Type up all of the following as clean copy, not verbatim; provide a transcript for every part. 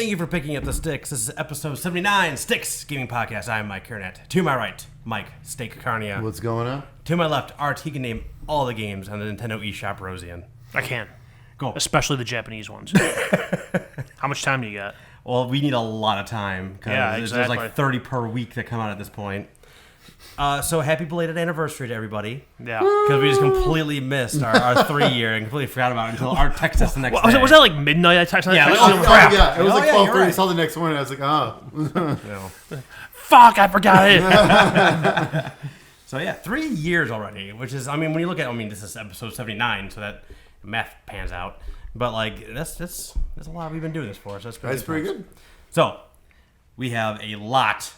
Thank you for picking up the sticks. This is episode 79, Sticks Gaming Podcast. I'm Mike Kernett. To my right, Mike Steak Carnia. What's going on? To my left, Art. He can name all the games on the Nintendo eShop Rosian. I can. Go. Especially the Japanese ones. How much time do you got? Well, we need a lot of time. Yeah, exactly. There's like 30 per week that come out at this point. So happy belated anniversary to everybody. Yeah. Because we just completely missed our 3 year and completely forgot about it until Art texted us the next day. Was that like midnight? I texted Yeah, that. crap. Yeah, it was like 12:30. right. I saw the next one and I was like, Fuck, I forgot it. So yeah, 3 years already, which is, when you look at, this is episode 79, so that math pans out. But like, that's a lot we've been doing this for, so that's good. That's pretty good. So, we have a lot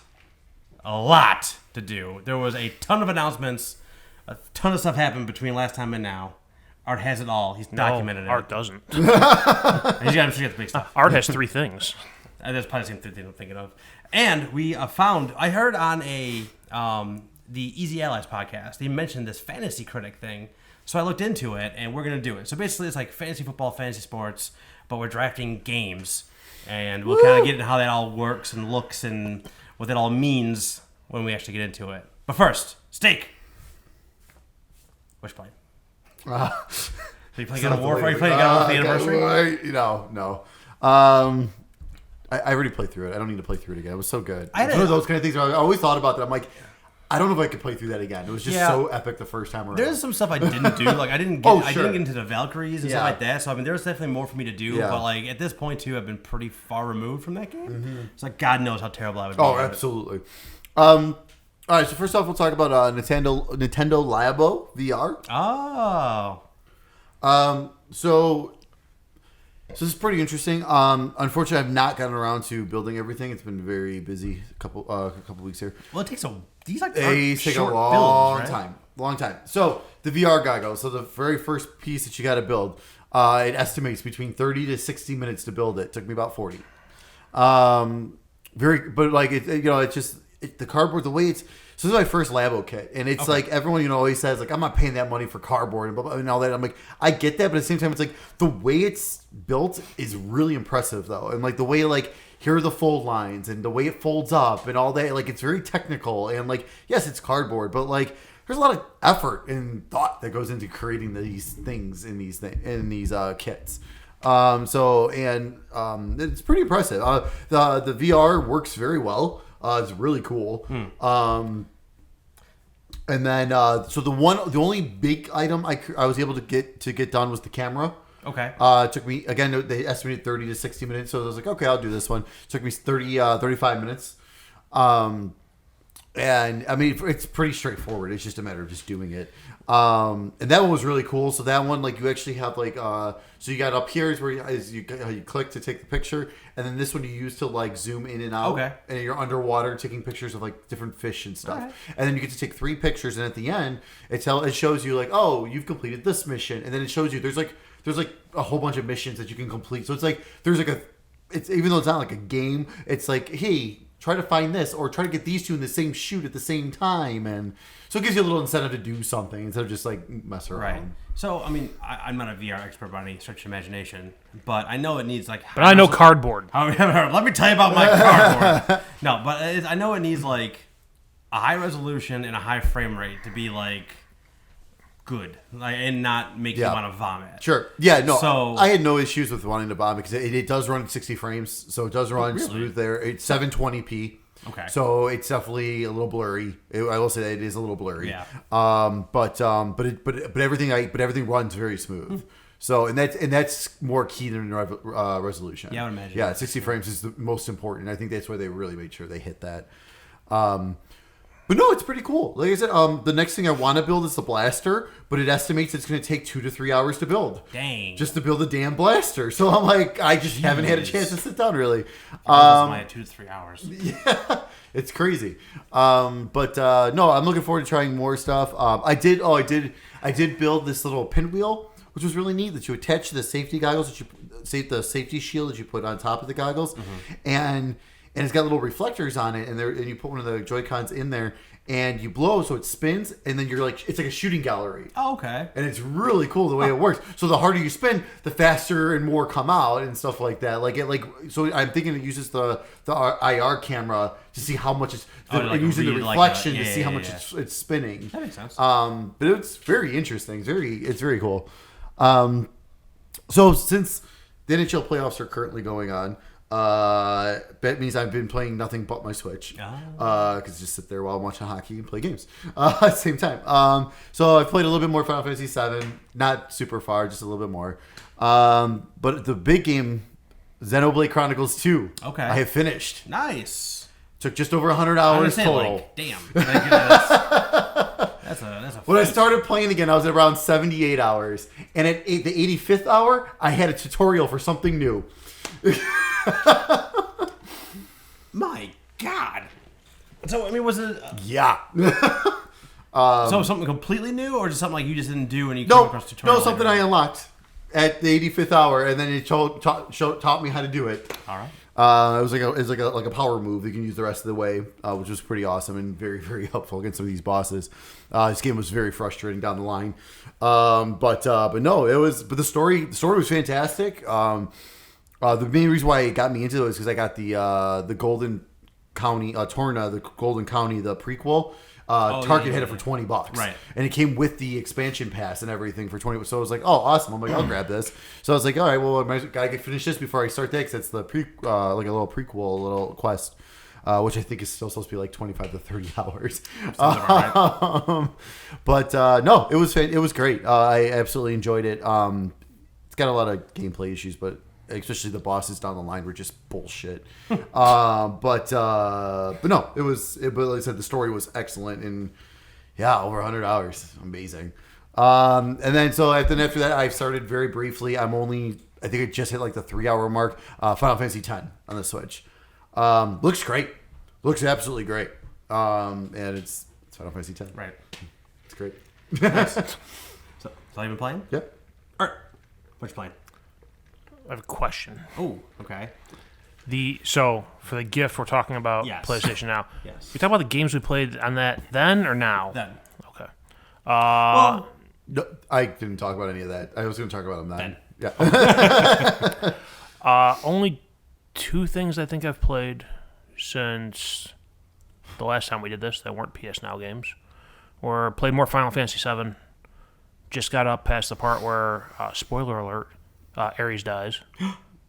to do. There was a ton of announcements, a ton of stuff happened between last time and now. Art has it all. He's documented it. Art doesn't. And he's got the big stuff. Art has 3 things. That's probably the same thing I'm thinking of. And we found, I heard on the Easy Allies podcast, they mentioned this FantasyCritic thing. So I looked into it, and we're going to do it. So basically, it's like fantasy football, fantasy sports, but we're drafting games. And we'll kind of get into how that all works and looks and what that all means when we actually get into it. But first, Steak. Which plane? Are you playing God of War? Are you playing God of War for the anniversary? No. I already played through it. I don't need to play through it again. It was so good. It's one of those kind of things where I always thought about that. I'm like, I don't know if I could play through that again. It was just so epic the first time around. There's some stuff I didn't do. Like I didn't get into the Valkyries and stuff like that. So there's definitely more for me to do. Yeah. But like at this point too, I've been pretty far removed from that game. Mm-hmm. It's like God knows how terrible I would be. Oh, absolutely. All right. So first off, we'll talk about Nintendo Labo VR. Oh. So this is pretty interesting. Unfortunately, I've not gotten around to building everything. It's been very busy a couple weeks here. Well, it takes these take a long time. So the VR goggles. So the very first piece that you got to build, it estimates between 30 to 60 minutes to build it. It took me about 40. The cardboard, the way it's. So this is my first Labo kit, and it's like everyone always says like I'm not paying that money for cardboard and blah, blah, and all that. I'm like I get that, but at the same time it's like the way it's built is really impressive though, and like the way like here are the fold lines and the way it folds up and all that, like it's very technical and like yes it's cardboard, but like there's a lot of effort and thought that goes into creating these things in these kits. It's pretty impressive. The VR works very well. It's really cool. And then, so the only big item I was able to get done was the camera. Okay. It took me, again, they estimated 30 to 60 minutes. So I was like, okay, I'll do this one. It took me 35 minutes. And it's pretty straightforward. It's just a matter of just doing it. And that one was really cool. So that one, like you actually have like, so you got up here is where you click to take the picture. And then this one you use to like zoom in and out. Okay. And you're underwater taking pictures of like different fish and stuff. Okay. And then you get to take 3 pictures. And at the end, it shows you like, oh, you've completed this mission. And then it shows you there's like a whole bunch of missions that you can complete. So it's like, there's like even though it's not like a game, it's like, hey, try to find this or try to get these two in the same shoot at the same time. And so it gives you a little incentive to do something instead of just like mess around. Right. So, I'm not a VR expert by any stretch of imagination, but I know it needs like... But I know cardboard. Let me tell you about my cardboard. No, but I know it needs like a high resolution and a high frame rate to be like good, like, and not make you want to vomit. Sure. Yeah, no. So, I had no issues with wanting to vomit because it does run at 60 frames, so it does run smooth there. It's 720p. Okay. So it's definitely a little blurry. I will say that it is a little blurry. Yeah. But everything runs very smooth. So and that's more key than resolution. Yeah, I would imagine. Yeah, 60 frames is the most important. I think that's why they really made sure they hit that. But no, it's pretty cool. Like I said, the next thing I want to build is the blaster, but it estimates it's going to take 2 to 3 hours to build. Dang. Just to build a damn blaster. So I'm like, I just haven't had a chance to sit down really. My 2 to 3 hours. Yeah, it's crazy. No, I'm looking forward to trying more stuff. I did build this little pinwheel, which was really neat that you attach to the safety goggles the safety shield that you put on top of the goggles, and and it's got little reflectors on it, and you put one of the Joy-Cons in there, and you blow so it spins, and then it's like a shooting gallery. Oh, okay. And it's really cool the way it works. So the harder you spin, the faster and more come out and stuff like that. So I'm thinking it uses the IR camera to see how much it's using the reflection to see how much it's spinning. That makes sense. But it's very interesting. It's very cool. So since the NHL playoffs are currently going on, that means I've been playing nothing but my Switch. Because just sit there while I'm watching hockey and play games at the same time. So I've played a little bit more Final Fantasy VII. Not super far, just a little bit more. But the big game, Xenoblade Chronicles 2. Okay. I have finished. Nice. Took just over 100 hours total. Damn. That's a When I started playing again, I was at around 78 hours. And at the 85th hour, I had a tutorial for something new. My God. So, I mean, was it... Yeah. so something completely new, or just something like you just didn't do and you came across tutorial? No, something I unlocked at the 85th hour, and then it taught me how to do it. All right. It was like a power move that you can use the rest of the way, which was pretty awesome and very, very helpful against some of these bosses. This game was very frustrating down the line, but no, it was. But the story was fantastic. The main reason why it got me into it was because I got the Golden County Torna, the Golden County, the prequel. Target had it for $20, right? And it came with the expansion pass and everything for $20. So I was like, "Oh, awesome!" I'm like, "I'll grab this." So I was like, "All right, well, I gotta finish this before I start that because it's the like a little prequel, a little quest, which I think is still supposed to be like 25 to 30 hours." But no, it was great. I absolutely enjoyed it. It's got a lot of gameplay issues, but especially the bosses down the line were just bullshit. But no, but like I said, the story was excellent, and yeah, over 100 hours, amazing. And then after that, I started very briefly. I think I just hit like the 3-hour mark. Final Fantasy X on the Switch. Looks great. Looks absolutely great. And it's Final Fantasy X. Right. It's great. Nice. So you been playing? Yep. All right. What you playing? I have a question. Oh, okay. So for the gift, we're talking about PlayStation now. Yes. We talk about the games we played on that then or now? Then. Okay. No, I didn't talk about any of that. I was going to talk about them then. Yeah. Only 2 things I think I've played since the last time we did this that weren't PS Now games. Or played more Final Fantasy VII. Just got up past the part where, spoiler alert, Ares dies.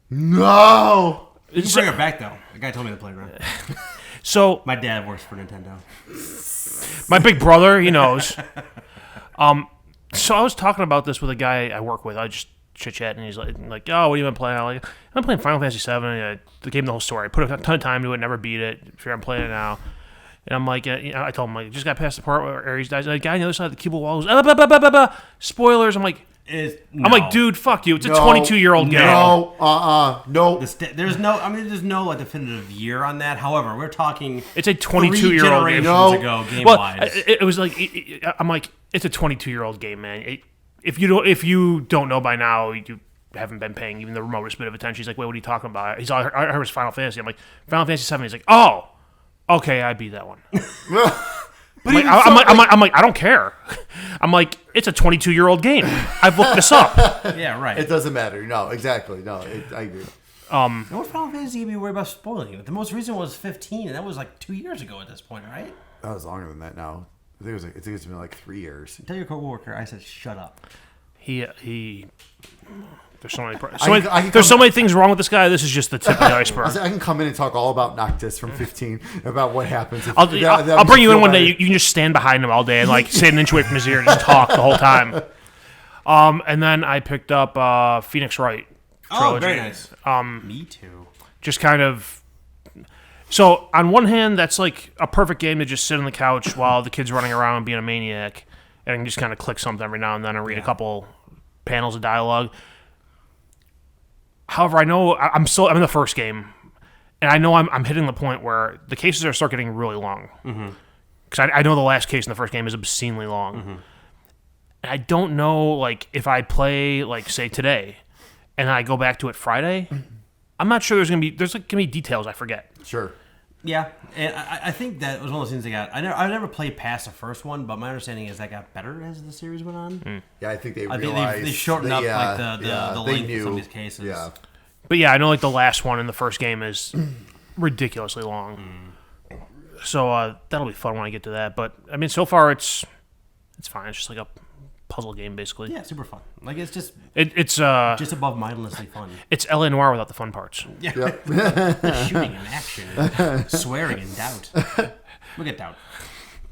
No! You can bring her back, though. The guy told me to play her. So my dad works for Nintendo. My big brother, he knows. So I was talking about this with a guy I work with. I just chit-chat, and he's like, "Oh, what have you been playing?" I'm like, "I'm playing Final Fantasy VII. The game, the whole story. I put a ton of time into it, never beat it. I'm playing it now." And I'm like, I told him, just got past the part where Ares dies. And the guy on the other side of the cubicle wall goes, spoilers. I'm like, dude, fuck you. It's a 22-year-old game. No. There's no like definitive year on that. However, we're talking. It's a 22-year-old game. Ago, game-wise. It was like, I'm like, it's a 22-year-old game, man. If you don't know by now, you haven't been paying even the remotest bit of attention. He's like, wait, what are you talking about? I heard it was Final Fantasy. I'm like, Final Fantasy VII. He's like, oh. Okay, I beat that one. I'm like, I don't care. I'm like, it's a 22-year-old game. I've looked this up. Yeah, right. It doesn't matter. No, exactly. No, I agree. What Final Fantasy can be worried about spoiling it? The most recent was 15, and that was like 2 years ago at this point, right? That was longer than that now. I think it's been like 3 years. Tell your coworker I said shut up. He there's so many things wrong with this guy. This is just the tip of the iceberg. I can come in and talk all about Noctis from 15, about what happens. I'll bring you in one day. You can just stand behind him all day and like sit an inch away from his ear and just talk the whole time. And then I picked up Phoenix Wright trilogy. Oh, very nice. Me too. Just kind of. So on one hand, that's like a perfect game to just sit on the couch while the kid's running around being a maniac, and I can just kind of click something every now and then and read a couple panels of dialogue. However, I know I'm in the first game, and I know I'm hitting the point where the cases start getting really long. Because I know the last case in the first game is obscenely long. And I don't know, like, if I play, like, say, today, and I go back to it Friday, I'm not sure there's gonna be details I forget. Sure. Yeah, and I think that was one of those things that got. I never played past the first one, but my understanding is that got better as the series went on. Yeah, I think they I realized think they shortened up like the they length knew. of some of these cases. Yeah. But yeah, I know like the last one in the first game is ridiculously long. So that'll be fun when I get to that. But I mean, so far it's fine. It's just like a puzzle game basically. Yeah, super fun. Like it's just just above mindlessly fun. it's LA Noire without the fun parts. Yeah, shooting and action, swearing and doubt. Look at doubt.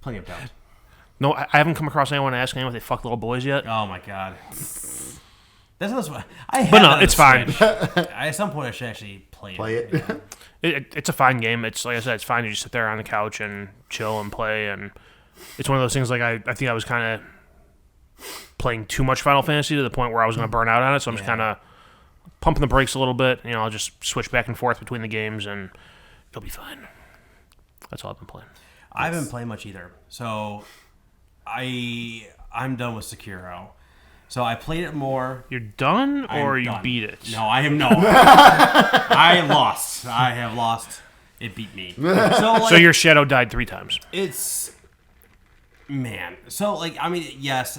Plenty of doubt. No, I haven't come across anyone asking if they fuck little boys yet. Oh my god. That's what I have. But no, that on it's the fine. Switch. At some point, I should actually play it. Yeah. It's a fine game. It's like I said, it's fine. You just sit there on the couch and chill and play, and it's one of those things. Like I think I was kind of playing too much Final Fantasy to the point where I was going to burn out on it. So I'm just kind of pumping the brakes a little bit. You know, I'll just switch back and forth between the games, and it'll be fine. That's all I've been playing. I haven't played much either. So I'm done with Sekiro. So I played it more. You're done, or I'm you done. beat it? No, I am no. I lost. I have lost. It beat me. So your shadow died 3 times. It's man. So like I mean yes,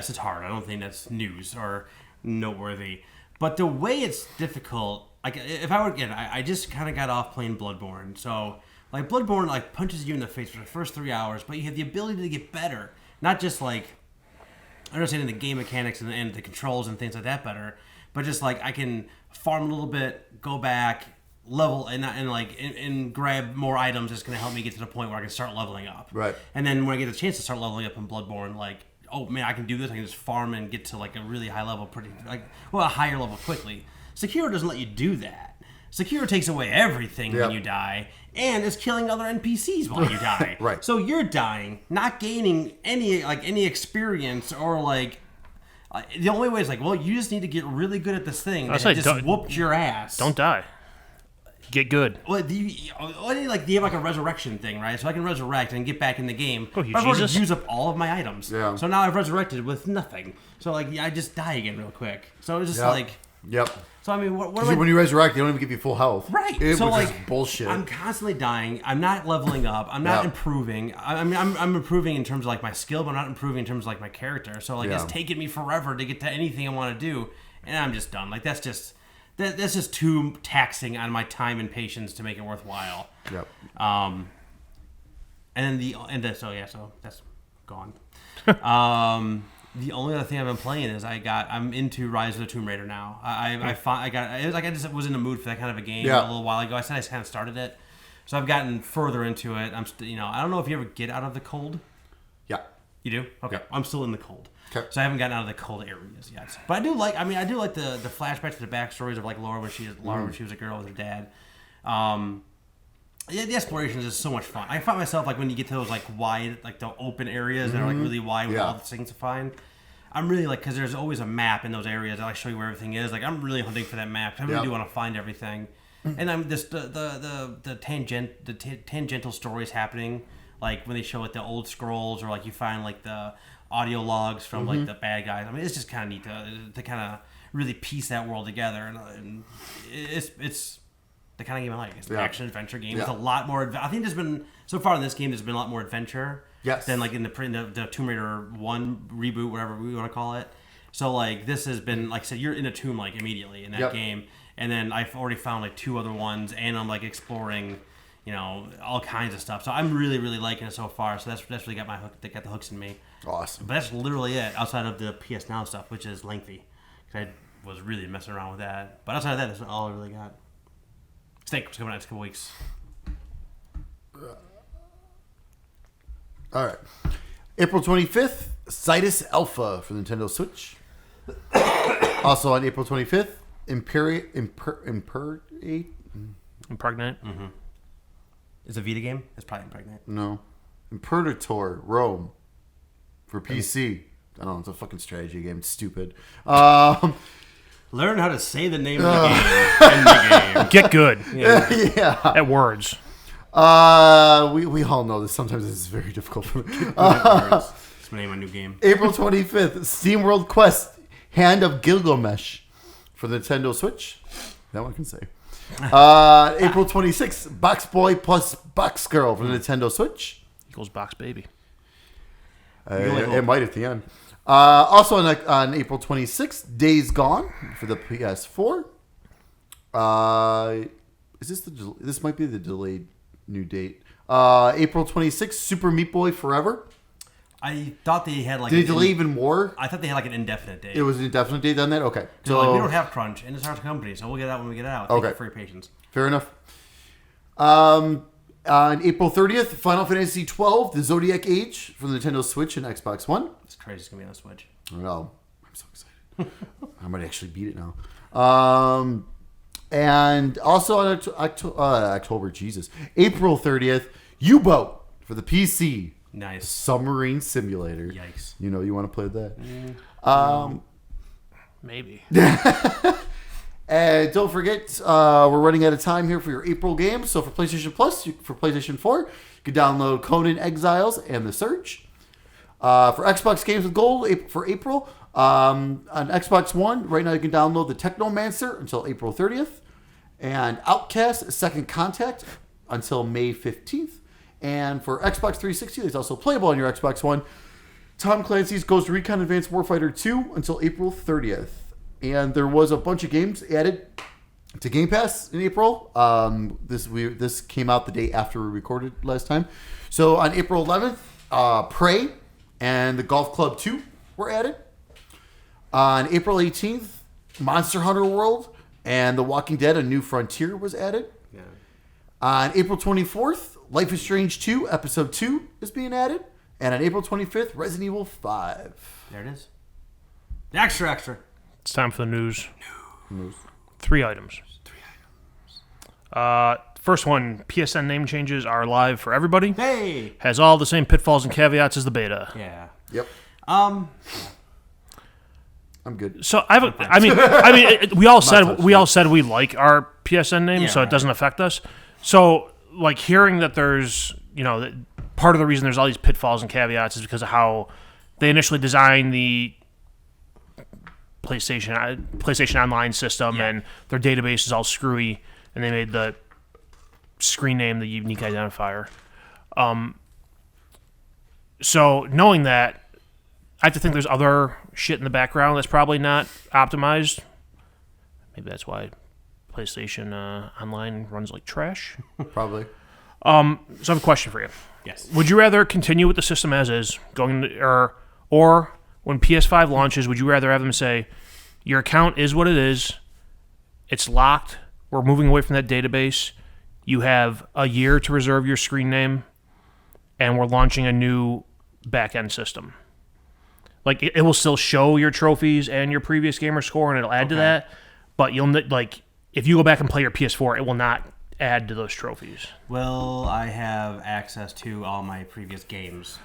it's hard. I don't think that's news or noteworthy. But the way it's difficult, like if I were again, I just kind of got off playing Bloodborne. So like Bloodborne like punches you in the face for the first 3 hours, but you have the ability to get better. Not just like understanding the game mechanics and the controls and things like that better, but just like I can farm a little bit, go back, level and grab more items that's going to help me get to the point where I can start leveling up. Right. And then when I get the chance to start leveling up in Bloodborne, like, oh man, I can do this. I can just farm and get to like a really high level a higher level quickly. Sekiro doesn't let you do that. Sekiro takes away everything when you die, and is killing other NPCs while you die. Right. So you're dying, not gaining any experience or like. The only way is like, well, you just need to get really good at this thing. That just whooped your ass. Don't die. Get good. Well, do you have like a resurrection thing, right? So I can resurrect and get back in the game. Oh, you but I've already Jesus. used up all of my items. Yeah. So now I've resurrected with nothing. So like I just die again real quick. So it's just like. Yep. So I mean, what when you resurrect, they don't even give you full health. Right. Which so like is bullshit. I'm constantly dying. I'm not leveling up. I'm not improving. I mean, I'm improving in terms of like my skill, but I'm not improving in terms of like my character. So like it's taking me forever to get to anything I want to do, and I'm just done. Like that's just too taxing on my time and patience to make it worthwhile. Yep. So that's gone. The only other thing I've been playing is I'm into Rise of the Tomb Raider now. It was like I just was in the mood for that kind of a game a little while ago. I said I just kind of started it, so I've gotten further into it. I don't know if you ever get out of the cold. Yeah. You do? Okay. Yeah. I'm still in the cold. Okay. So I haven't gotten out of the cold areas yet. But I do like the flashbacks to the backstories of like Laura when she was a girl with her dad. The exploration is just so much fun. I find myself like when you get to those like wide, like the open areas that are like really wide with all the things to find. I'm really like, because there's always a map in those areas. I like show you where everything is. Like I'm really hunting for that map. I really do want to find everything. And I'm just the tangential stories happening, like when they show like the old scrolls or like you find like the audio logs from like the bad guys. I mean, it's just kind of neat to kind of really piece that world together, and it's the kind of game I like. It's an action adventure game with a lot more. I think there's been so far in this game there's been a lot more adventure than like in the Tomb Raider 1 reboot, whatever we want to call it. So like this has been, like I said, you're in a tomb like immediately in that game, and then I've already found like 2 other ones, and I'm like exploring, all kinds of stuff. So I'm really really liking it so far. So that's really got my hook. That got the hooks in me. Awesome. But that's literally it outside of the PS Now stuff, which is lengthy. Because I was really messing around with that. But outside of that, that's all I really got. Snake's coming out in a couple weeks. All right. April 25th, Cytus Alpha for Nintendo Switch. Also on April 25th, Impregnate. Mm-hmm. Is it a Vita game? It's probably Impregnate. No. Imperator Rome for PC. I don't know. It's a fucking strategy game. It's stupid. Learn how to say the name of the game in the game. Get good Yeah. at words. We all know this. Sometimes this is very difficult for me. It's the name of a new game. April 25th, SteamWorld Quest Hand of Gilgamesh for the Nintendo Switch. That one can say. April 26th, Box Boy plus Box Girl for the Nintendo Switch. Equals Box Baby. It might at the end. Also on April 26th, Days Gone for the PS4. Is this this might be the delayed new date? April 26th, Super Meat Boy Forever. I thought they had like. Did it delay even more? I thought they had like an indefinite date. It was an indefinite date on that? Okay. So like, we don't have crunch, and it's our company, so we'll get it out when we get it out. Thank you for your patience. Fair enough. On April 30th, Final Fantasy XII, The Zodiac Age for the Nintendo Switch and Xbox One. It's crazy. It's going to be on the Switch. I know. I'm so excited. I might actually beat it now. And also on October, April 30th, U-Boat for the PC. Nice. Submarine Simulator. Yikes. You know you want to play that. Maybe. And don't forget, we're running out of time here for your April games. So for PlayStation Plus, for PlayStation 4, you can download Conan Exiles and The Search. For Xbox Games with Gold for April, on Xbox One, right now you can download the Technomancer until April 30th. And Outcast Second Contact until May 15th. And for Xbox 360, there's also playable on your Xbox One, Tom Clancy's Ghost Recon Advanced Warfighter 2 until April 30th. And there was a bunch of games added to Game Pass in April. This came out the day after we recorded last time. So on April 11th, Prey and the Golf Club 2 were added. On April 18th, Monster Hunter World and The Walking Dead: A New Frontier was added. Yeah. On April 24th, Life is Strange 2 Episode 2 is being added. And on April 25th, Resident Evil 5. There it is. Extra. It's time for the news. 3 items. First one, PSN name changes are live for everybody. Hey! Has all the same pitfalls and caveats as the beta. Yeah. Yep. I'm good. So we all said we like our PSN name, so it doesn't affect us. So like hearing that there's, part of the reason there's all these pitfalls and caveats is because of how they initially designed the PlayStation Online system, and their database is all screwy, and they made the screen name the unique identifier. So knowing that, I have to think there's other shit in the background that's probably not optimized. Maybe that's why PlayStation Online runs like trash. Probably. So I have a question for you. Yes. Would you rather continue with the system as is, or when PS5 launches, would you rather have them say, your account is what it is, it's locked, we're moving away from that database, you have a year to reserve your screen name, and we're launching a new back-end system? Like, it will still show your trophies and your previous gamer score, and it'll add to that, but you'll, like, if you go back and play your PS4, it will not add to those trophies. Will I have access to all my previous games?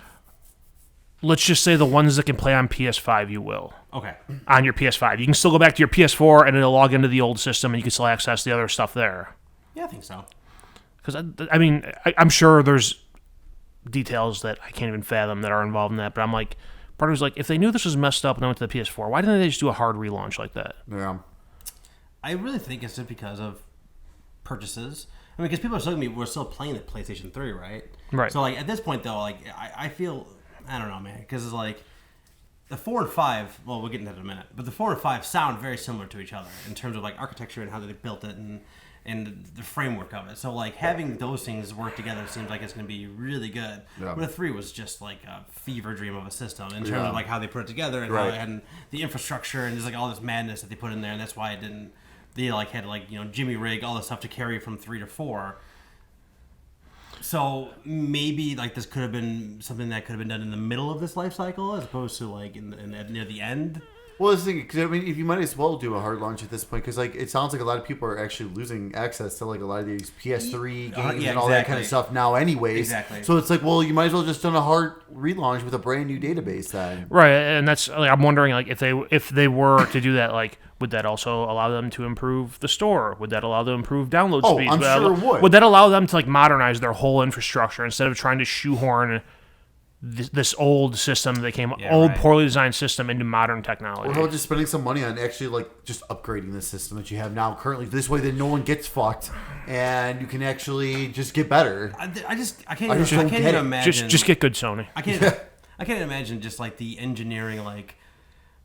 Let's just say the ones that can play on PS5, you will. Okay. On your PS5. You can still go back to your PS4 and it'll log into the old system and you can still access the other stuff there. Yeah, I think so. Because, I'm sure there's details that I can't even fathom that are involved in that, but I'm like, part of me's like, if they knew this was messed up and they went to the PS4, why didn't they just do a hard relaunch like that? Yeah. I really think it's just because of purchases. I mean, because people are still we're still playing the PlayStation 3, right? Right. So, like, at this point, though, like, I feel, I don't know, man, because it's like, the 4 and 5, well, we'll get into that in a minute, but the 4 and 5 sound very similar to each other in terms of, like, architecture and how they built it and the framework of it. So, like, having those things work together seems like it's going to be really good. Yeah. But the 3 was just, like, a fever dream of a system in terms of, like, how they put it together and how it had the infrastructure and just, like, all this madness that they put in there, and that's why it didn't. They like had like Jimmy rig all the stuff to carry from 3 to 4. So maybe like this could have been something that could have been done in the middle of this life cycle as opposed to like near the end. Well, this thing, because I mean, if you might as well do a hard launch at this point, because like it sounds like a lot of people are actually losing access to like a lot of these PS3 games and all that kind of stuff now, anyways. Exactly. So it's like, well, you might as well just done a hard relaunch with a brand new database then. Right, and that's like, I'm wondering like if they were to do that, like would that also allow them to improve the store? Would that allow them to improve download speeds? I'm sure it would. Would that allow them to like modernize their whole infrastructure instead of trying to shoehorn this old system that came right. poorly designed system into modern technology. Or how about just spending some money on actually like just upgrading the system that you have now currently this way that no one gets fucked and you can actually just get better. I can't even imagine. Just get good, Sony. I can't imagine just like the engineering like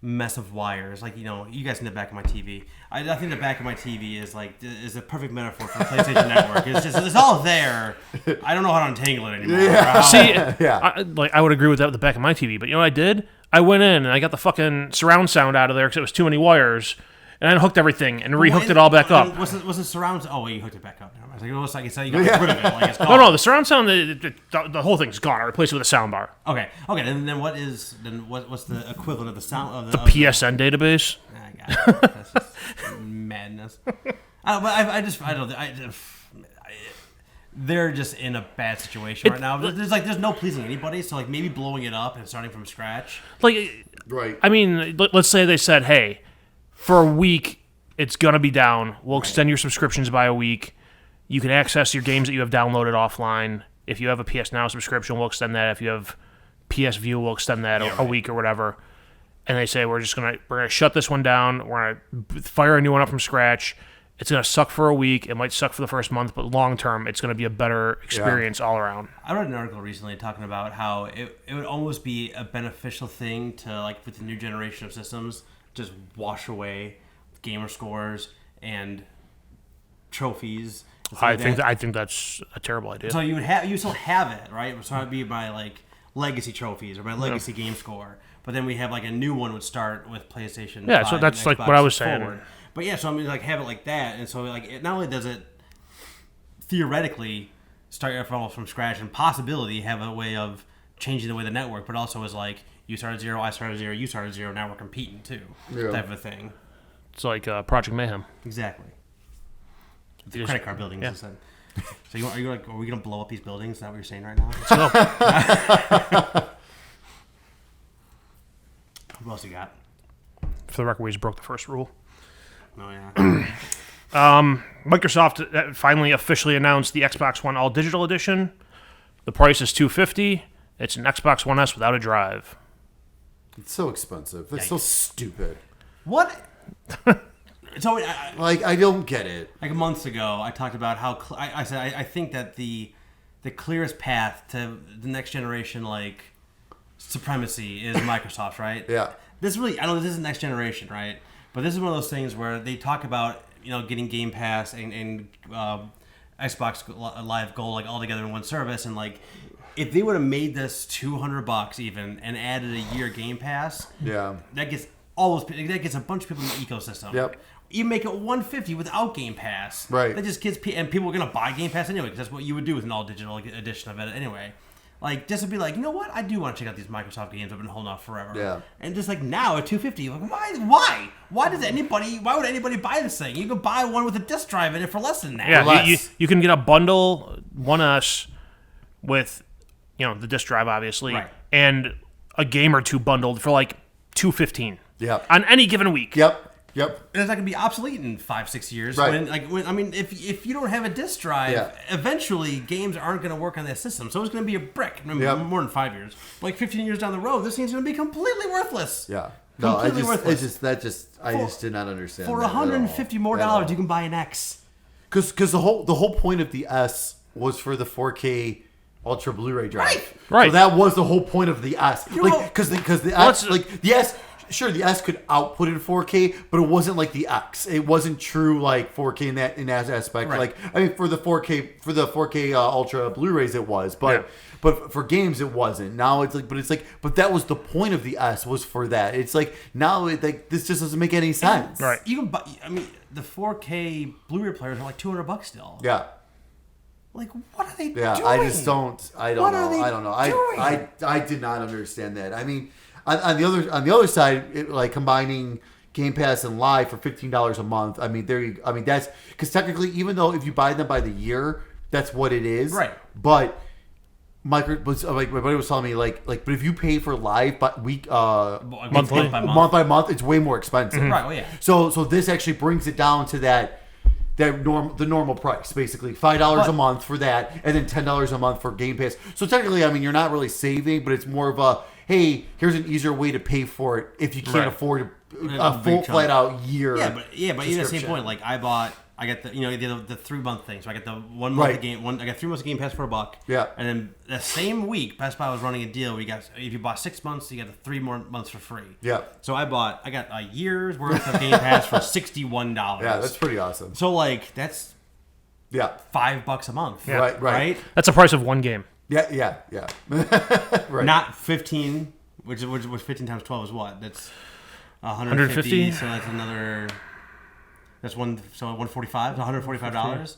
mess of wires. Like, you guys in the back of my TV. I think the back of my TV is a perfect metaphor for the PlayStation Network. It's all there. I don't know how to untangle it anymore. Yeah. See, Yeah. I would agree with that with the back of my TV, but you know what I did? I went in and I got the fucking surround sound out of there because it was too many wires, and I unhooked everything and rehooked it all back up. Was it surround? Oh wait, you hooked it back up. I was like, it looks like you got rid of it. Like it's gone. No, the surround sound, the whole thing's gone. I replaced it with a sound bar. Okay. Then what's the equivalent of the sound of the PSN database? I got it. That's just madness. They're just in a bad situation right now. There's no pleasing anybody. So like maybe blowing it up and starting from scratch. Like, Right. I mean, let's say they said, hey, for a week it's gonna be down. We'll extend your subscriptions by a week. You can access your games that you have downloaded offline. If you have a PS Now subscription, we'll extend that. If you have PS View, we'll extend that a week or whatever. And they say we're gonna shut this one down. We're gonna fire a new one up from scratch. It's gonna suck for a week. It might suck for the first month, but long term, it's gonna be a better experience all around. I read an article recently talking about how it would almost be a beneficial thing to, like, with the new generation of systems, just wash away gamer scores and trophies. I think that's a terrible idea. So you still have it, right? So it'd be by like legacy trophies or by legacy game score. But then we have like a new one would start with PlayStation. Yeah, 5 so that's and like Xbox what I was saying. forward. But yeah, so I mean, like have it like that, and so like it not only does it theoretically start your phone from scratch and possibility have a way of changing the way the network, but also is like you start at 0, I start at 0, you start at 0, now we're competing too, type of a thing. It's like Project Mayhem. Exactly. The credit card buildings. Yeah. So are we gonna blow up these buildings? Is that what you're saying right now? What else you got? For the record, we just broke the first rule. Oh yeah. Microsoft finally officially announced the Xbox One All Digital Edition. The price is $250. It's an Xbox One S without a drive. It's so expensive. It's so stupid. What? So I don't get it. Like months ago, I talked about how I said I think that the clearest path to the next generation like supremacy is Microsoft, right? Yeah. This isn't next generation, right? But this is one of those things where they talk about getting Game Pass and Xbox Live Gold like all together in one service, and like if they would have made this $200 even and added a year Game Pass, that gets a bunch of people in the ecosystem. Yep. You make it $150 without Game Pass. Right. That just gets and people are gonna buy Game Pass anyway because that's what you would do with an all digital edition of it anyway. Like just to be like, you know what? I do want to check out these Microsoft games I've been holding off forever. Yeah. And just like now at $250, like why? Why would anybody buy this thing? You could buy one with a disc drive in it for less than that. Yeah, you can get a bundle 1S with the disc drive obviously, right, and a game or two bundled for like $215. Yeah. On any given week. Yep. And it's not gonna be obsolete in 5-6 years. Right. If you don't have a disc drive, eventually games aren't gonna work on that system. So it's gonna be a brick. More than 5 years, like 15 years down the road, this thing's gonna be completely worthless. Yeah. Completely worthless. I just did not understand. For that $150 more dollars, you can buy an X. Because the whole point of the S was for the 4K Ultra Blu-ray drive. Right. So that was the whole point of the S. Because the S, like the S. Sure, the S could output in 4K, but it wasn't like the X. It wasn't true like 4K in that aspect. Right. Like I mean, for the 4K Ultra Blu-rays, it was, but for games, it wasn't. Now it's like, but that was the point of the S was for that. It's like now this just doesn't make any sense. Right. You can buy. I mean, the 4K Blu-ray players are like $200 still. Yeah. Like, what are they doing? Yeah, I just don't. I don't know. I don't know. doing? I did not understand that. I mean. On the other side, like combining Game Pass and Live for $15 a month. I mean, that's because technically, even though if you buy them by the year, that's what it is. Right. But like my buddy was telling me, but if you pay for Live by week, month by month, it's way more expensive. Right. Well, yeah. So this actually brings it down to that the normal price, basically $5 a month for that, and then $10 a month for Game Pass. So technically, I mean, you're not really saving, but it's more of a, hey, here's an easier way to pay for it if you can't afford a full flat out year. But even at the same point, like I got the 3 month thing, so I got the 1 month of game. I got 3 months of Game Pass for $1. Yeah, and then the same week, Best Buy was running a deal. If you bought 6 months, you got the 3 more months for free. Yeah. So I got a year's worth of Game Pass for $61. Yeah, that's pretty awesome. So like that's $5 a month. Yeah. Right. That's the price of one game. Yeah. Right. Not 15, which 15 times 12 is what? That's 150. So that's another. That's 145. $145.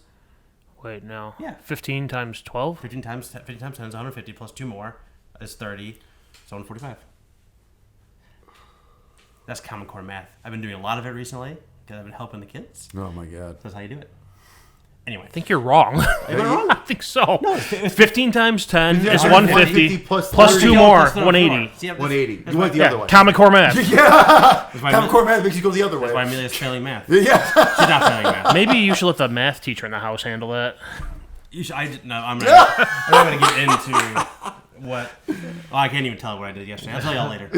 Wait, no. Yeah. 15 times 12. 15 times 10 is 150 plus 2 more is 30. So 145. That's Common Core math. I've been doing a lot of it recently because I've been helping the kids. Oh my god. So that's how you do it. Anyway, I think you're wrong. Am I wrong? I think so. No, 15 times 10 is 150 150 plus 2 more, 180. See, 180. You went the other way. Common Core math. Common Core math makes you go the other way. That's why Amelia's failing math. Yeah. She's not failing math. Maybe you should let the math teacher in the house handle that. I'm not going to get into what. Oh, I can't even tell what I did yesterday. I'll tell y'all later.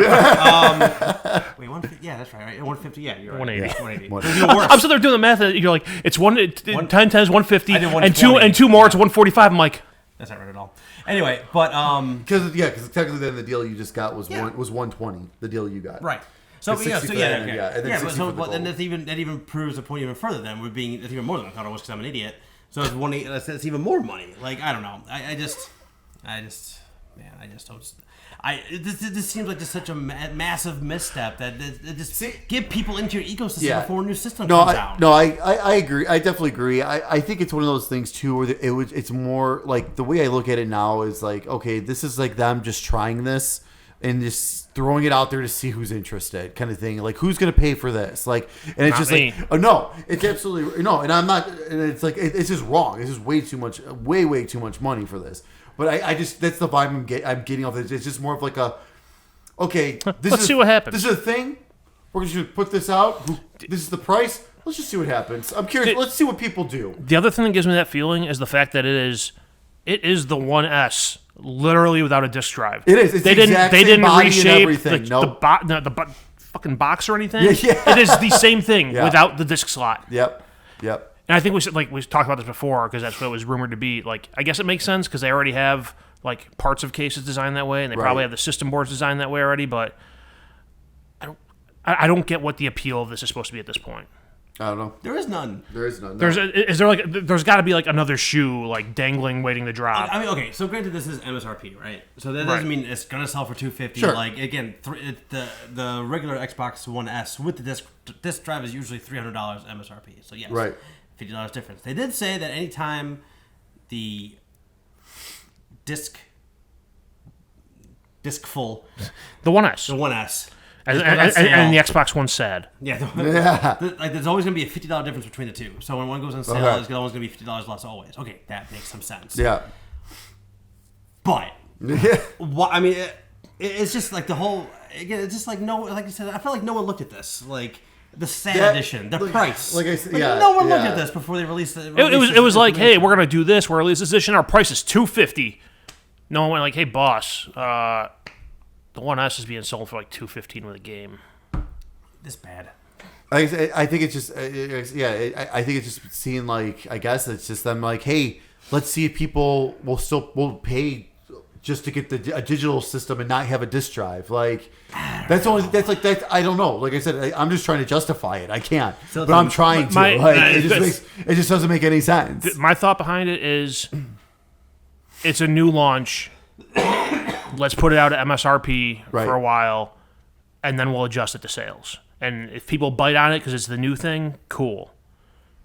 Wait, 150? Yeah, that's right. 150? Yeah, you're right. 180. 180. It's even worse. I'm sitting there doing the math, and you're like, it's 10 10 is 150, I did and two more, it's 145. I'm like, that's not right at all. Anyway, but because technically then the deal you just got was 120. The deal you got. Right. So okay. And then but then that even proves the point even further. Then that's even more than I thought it was because I'm an idiot. So it's 180. That's even more money. Like I don't know. I just don't. This seems like just such a massive misstep that just get people into your ecosystem before a new system comes out. No, I agree. I definitely agree. I think it's one of those things too where it's more like the way I look at it now is like, okay, this is like them just trying this and just throwing it out there to see who's interested, kind of thing. Like, who's going to pay for this? Like, and it's just like, oh no, it's absolutely no. And I'm not. And it's like it's just wrong. It's just way too much, way too much money for this. But I just that's the vibe I'm getting off this. It's just more of like a, okay, let's see what happens. This is a thing. We're going to put this out. This is the price. Let's just see what happens. I'm curious. Let's see what people do. The other thing that gives me that feeling is the fact that it is the 1S literally without a disc drive. It is. It's they the didn't. exact They same didn't body reshape and everything. the fucking box or anything. Yeah. It is the same thing without the disc slot. Yep. And I think we talked about this before because that's what it was rumored to be. Like, I guess it makes sense because they already have like parts of cases designed that way, and they probably have the system boards designed that way already. But I don't get what the appeal of this is supposed to be at this point. I don't know. There is none. No. There's got to be like another shoe like dangling, waiting to drop. I mean, okay. So granted, this is MSRP, right? So that doesn't mean it's gonna sell for $250. Sure. Like again, the regular Xbox One S with the disc drive is usually $300 MSRP. So yes, right, $50 difference. They did say that anytime the disc full, the 1S, the 1S. And the Xbox One's sad. Yeah. There's always going to be a $50 difference between the two. So when one goes on sale, it's always going to be $50 less always. Okay, that makes some sense. Yeah. But, I mean, it's just like the whole, again, it's just like like you said, I feel like no one looked at this. Like, the sad edition, the price. Like I said, no one looked at this before they released it. It was like, hey, we're going to do this. We're releasing this edition. Our price is $250. No one went like, hey, boss, the 1S is being sold for like $215 with a game. This bad. I think it's just I think it's just seeing like I guess it's just them like, hey, let's see if people will pay just to get a digital system and not have a disc drive. Like that's I don't know. Like I said, I'm just trying to justify it. I can't, but I'm trying to. It just doesn't make any sense. My thought behind it is, it's a new launch. Let's put it out at MSRP for a while, and then we'll adjust it to sales. And if people bite on it because it's the new thing, cool.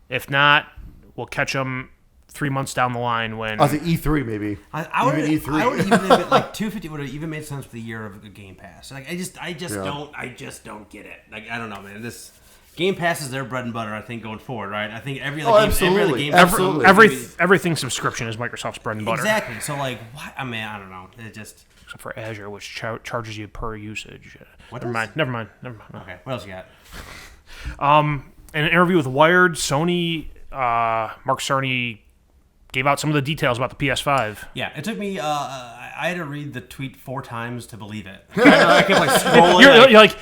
If not, we'll catch them 3 months down the line when... I was at E3 maybe. I would even think it, like $250 would have even made sense for the year of the Game Pass. Like I just don't get it. Like I don't know, man. This Game Pass is their bread and butter. I think going forward, right? I think every other everything subscription is Microsoft's bread and butter. Exactly. So like, what? I mean, I don't know. It just... Except for Azure, which charges you per usage. What Never mind. Okay, what else you got? In an interview with Wired, Sony Mark Cerny gave out some of the details about the PS5. Yeah, it took me. I had to read the tweet 4 times to believe it. I kept like scrolling. You're like,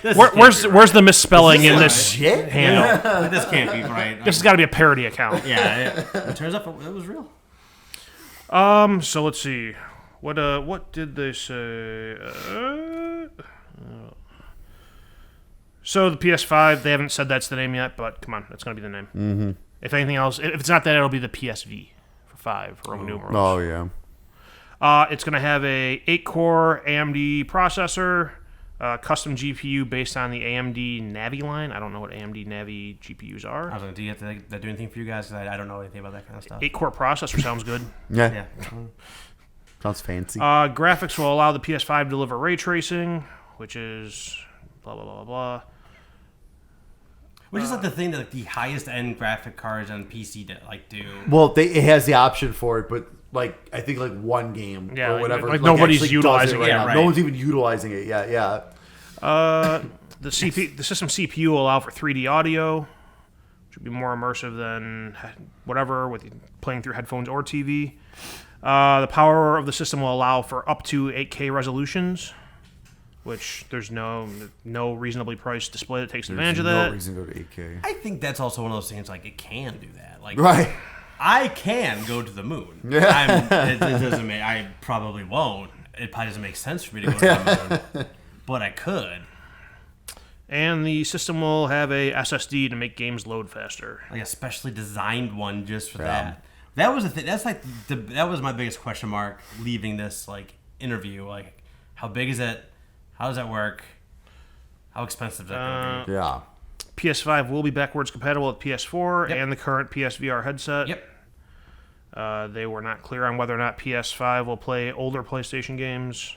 where's the misspelling in this Legit? handle? Like, this can't be right. This has got to be a parody account. Yeah, it turns out it was real. So let's see. What did they say? So the PS5, they haven't said that's the name yet, but come on, that's going to be the name. Mm-hmm. If anything else, if it's not that, it'll be the PSV for 5 Roman numerals. Oh, yeah. It's going to have a 8-core AMD processor, custom GPU based on the AMD Navi line. I don't know what AMD Navi GPUs are. I was like, do you have to do anything for you guys? 'Cause I don't know anything about that kind of stuff. 8-core processor sounds good. Yeah. Yeah. Sounds fancy. Graphics will allow the PS5 to deliver ray tracing, which is blah, blah, blah, blah, blah. Which is like the thing that like the highest end graphic cards on PC do. Well, it has the option for it, but like I think like one game Yeah, or whatever. like nobody's actually utilizing does it. right Yeah, now. right. No one's even utilizing it yet. Yeah. The system CPU will allow for 3D audio, which would be more immersive than whatever with playing through headphones or TV. The power of the system will allow for up to 8K resolutions, which there's no reasonably priced display that takes advantage of that. No reason to go to 8K. I think that's also one of those things like it can do that. Like Right. I can go to the moon. Yeah. It doesn't make. I probably won't. It probably doesn't make sense for me to go to the moon, but I could. And the system will have a SSD to make games load faster. Like a specially designed one just for that. That was the thing. That's like that was my biggest question mark leaving this like interview. Like, how big is it? How does that work? How expensive is that going to be? Yeah. PS5 will be backwards compatible with PS4 Yep. and the current PSVR headset. Yep. They were not clear on whether or not PS5 will play older PlayStation games,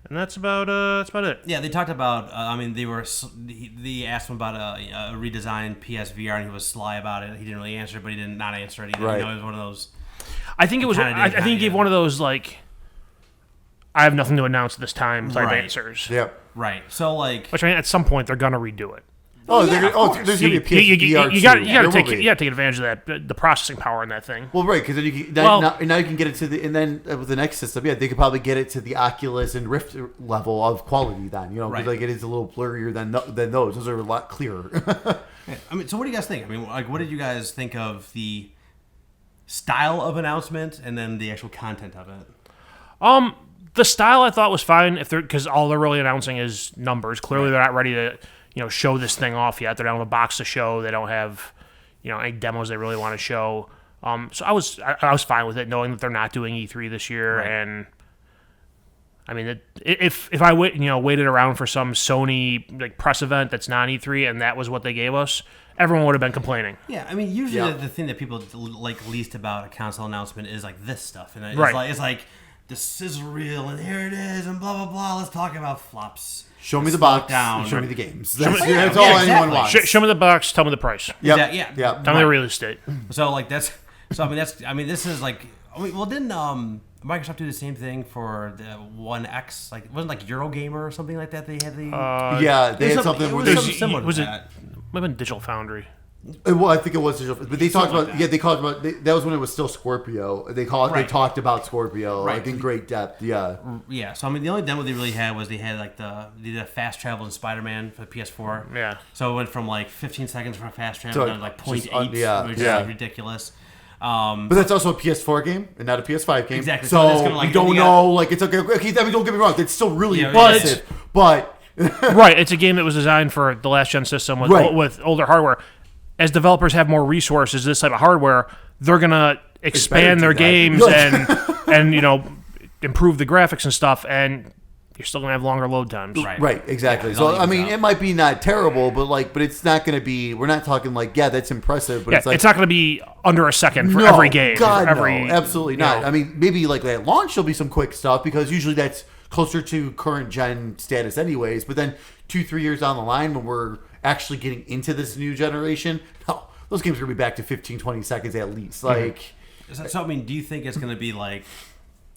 and that's about it. Yeah, they talked about. They asked him about a redesigned PSVR, and he was sly about it. He didn't really answer, but he did not answer it either. Right. You know, it was one of those. I think it was. I think he gave one of those like, I have nothing to announce this time type Right. answers. Yep. Right. So like, Which I mean, at some point they're gonna redo it. Oh, Yeah, of course. there's gonna be a You PSVR got 2. to There will take be. take advantage of that the processing power in that thing. Well, right, because then you can now you can get it to the, and then with the next system, yeah, they could probably get it to the Oculus and Rift level of quality. Then because Right. like it is a little blurrier than those. Those are a lot clearer. I mean, so what do you guys think? I mean, like, what did you guys think of the style of announcement and then the actual content of it? The style I thought was fine because all they're really announcing is numbers. Clearly, they're not ready to show this thing off yet. They don't have a box to show. They don't have any demos they really want to show. So I was fine with it, knowing that they're not doing E3 this year. Right. And I mean, if I waited around for some Sony like press event that's not E3 and that was what they gave us, everyone would have been complaining. Yeah, I mean, usually Yeah. the thing that people like least about a console announcement is like this stuff, and Right. it's like this is real, and here it is, and blah blah blah. Let's talk about flops. Show me the Slow it box. down. Show me the games. me- That's, Yeah, that's yeah, all exactly. anyone wants. Show me the box. Tell me the price. Yep. Yeah. Yep. Tell me the real estate. So like that's so I mean this is like didn't Microsoft do the same thing for the One X? Like wasn't like Eurogamer or something like that? They had the Yeah, they had It something. was where something they- similar was to it? that. Might have been Digital Foundry. Well, I think it was digital, but they talked Something about like that. they talked about that was when it was still Scorpio. They talked about Scorpio Right. like in great depth. Yeah, Yeah, so I mean the only demo they really had was they had like they did a fast travel in Spider-Man for the PS4. Yeah. So it went from like 15 seconds for fast travel So, down to like just, 0.8, yeah, which is yeah. like ridiculous. but that's also a PS4 game and not a PS5 game. Exactly. So, So that's gonna, like, we don't you got- know. Like it's okay. I mean, don't get me wrong. It's still really Yeah, impressive. But Right, it's a game that was designed for the last gen system with Right. with older hardware. As developers have more resources, this type of hardware, they're gonna expand their do that. games and improve the graphics and stuff, and you're still gonna have longer load times. Right. right, exactly. Yeah, so it all I mean, evens out. it might be not terrible, but it's not going to be. We're not talking like that's impressive, but Yeah, it's like not gonna be under a second for no, every game. God, for every, no, absolutely you not. know. I mean, maybe like at launch there'll be some quick stuff because usually that's closer to current gen status, anyways. But then 2-3 years down the line, when we're actually getting into this new generation, no, those games are gonna be back to 15-20 seconds at least. Like, So I mean, do you think it's going to be like?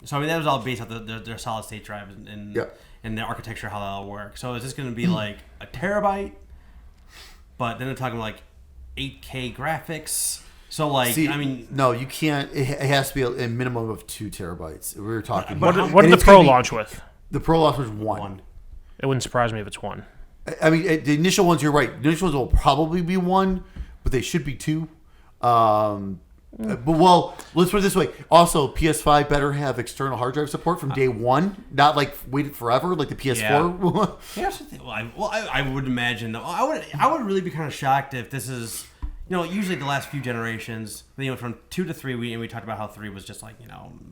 So I mean, that was all based on their solid state drive and Yeah. and the architecture, how that'll work. So is this going to be like a terabyte? But then they're talking like 8K graphics, So like, See, I mean, no, you can't. It has to be a minimum of 2 terabytes. We were talking. But about. What did And the it's Pro gonna be- launch with? The Pro launch was 1. one. It wouldn't surprise me if it's 1. I mean, the initial ones. You're right. The initial ones will probably be 1, but they should be 2. But well, let's put it this way. Also, PS5 better have external hard drive support from day 1, not like wait forever like the PS4. Here's the thing. I would imagine though. I would really be kind of shocked if this is, usually the last few generations, from 2 to 3, we talked about how 3 was just like,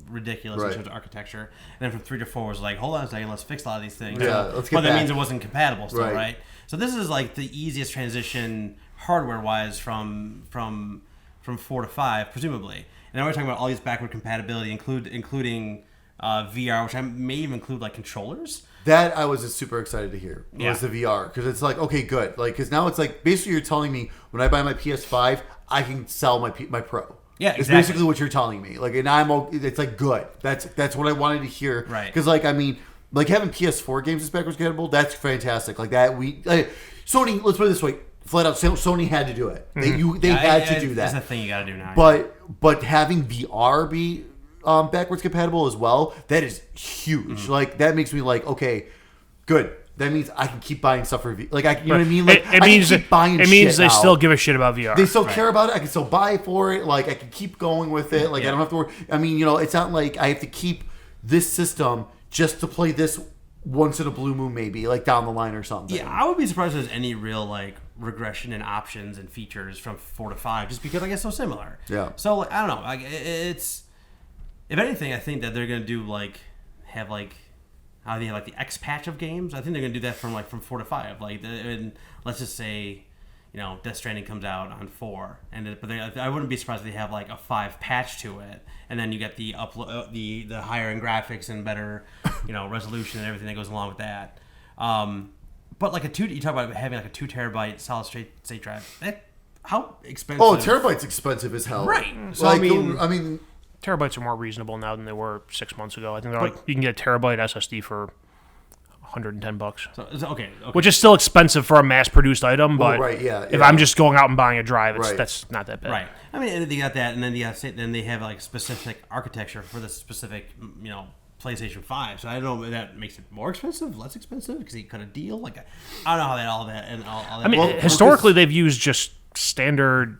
ridiculous in terms of architecture, and then from 3 to 4 was like, hold on a second, let's fix a lot of these things. Yeah, let's get but that back. means it wasn't compatible still, Right. right? So this is like the easiest transition hardware wise from 4 to 5, presumably. And now we're talking about all these backward compatibility, including VR, which I may even include like controllers. That I was just super excited to hear was Yeah. the VR, because it's like, okay, good, like, because now it's like basically you're telling me when I buy my PS5 I can sell my Pro. Yeah, it's exactly. basically what you're telling me. Like, and it's like good. That's what I wanted to hear. Right. Because like, I mean, like having PS4 games that's backwards compatible, that's fantastic. Like that Sony. Let's put it this way. Flat out, Sony had to do it. They had to do that. That's the thing you got to do now. But having VR be backwards compatible as well, that is huge. Like that makes me like, okay, good. That means I can keep buying stuff for like you know what I mean. Like it means I can keep buying. it means shit they now. still give a shit about VR. They still care about it. I can still buy for it. Like I can keep going with it. Like I don't have to worry. I mean, it's not like I have to keep this system just to play this once in a blue moon, maybe like down the line or something. Yeah, I would be surprised if there's any real like regression in options and features from 4 to 5, just because I guess so similar. Yeah. So like, I don't know. Like it's, if anything, I think that they're gonna do have the X patch of games. I think they're gonna do that from 4 to 5. And let's just say, Death Stranding comes out on 4, I wouldn't be surprised if they have like a 5 patch to it, and then you get the upload, the higher end graphics and better, resolution and everything that goes along with that. But like you talk about having like a 2 terabyte solid state drive. How expensive? Oh, a terabyte's expensive as hell. Right. So Like, I mean, Terabytes are more reasonable now than they were 6 months ago. I think they're you can get a terabyte SSD for $110, so okay. which is still expensive for a mass-produced item. But right, yeah, if yeah. I'm just going out and buying a drive, Right. that's not that bad. Right. I mean, and they got that, and then they have like specific architecture for the specific, PlayStation 5. So I don't know if that makes it more expensive, less expensive, because he cut a deal. Like, I don't know how all that. I mean, historically they've used just standard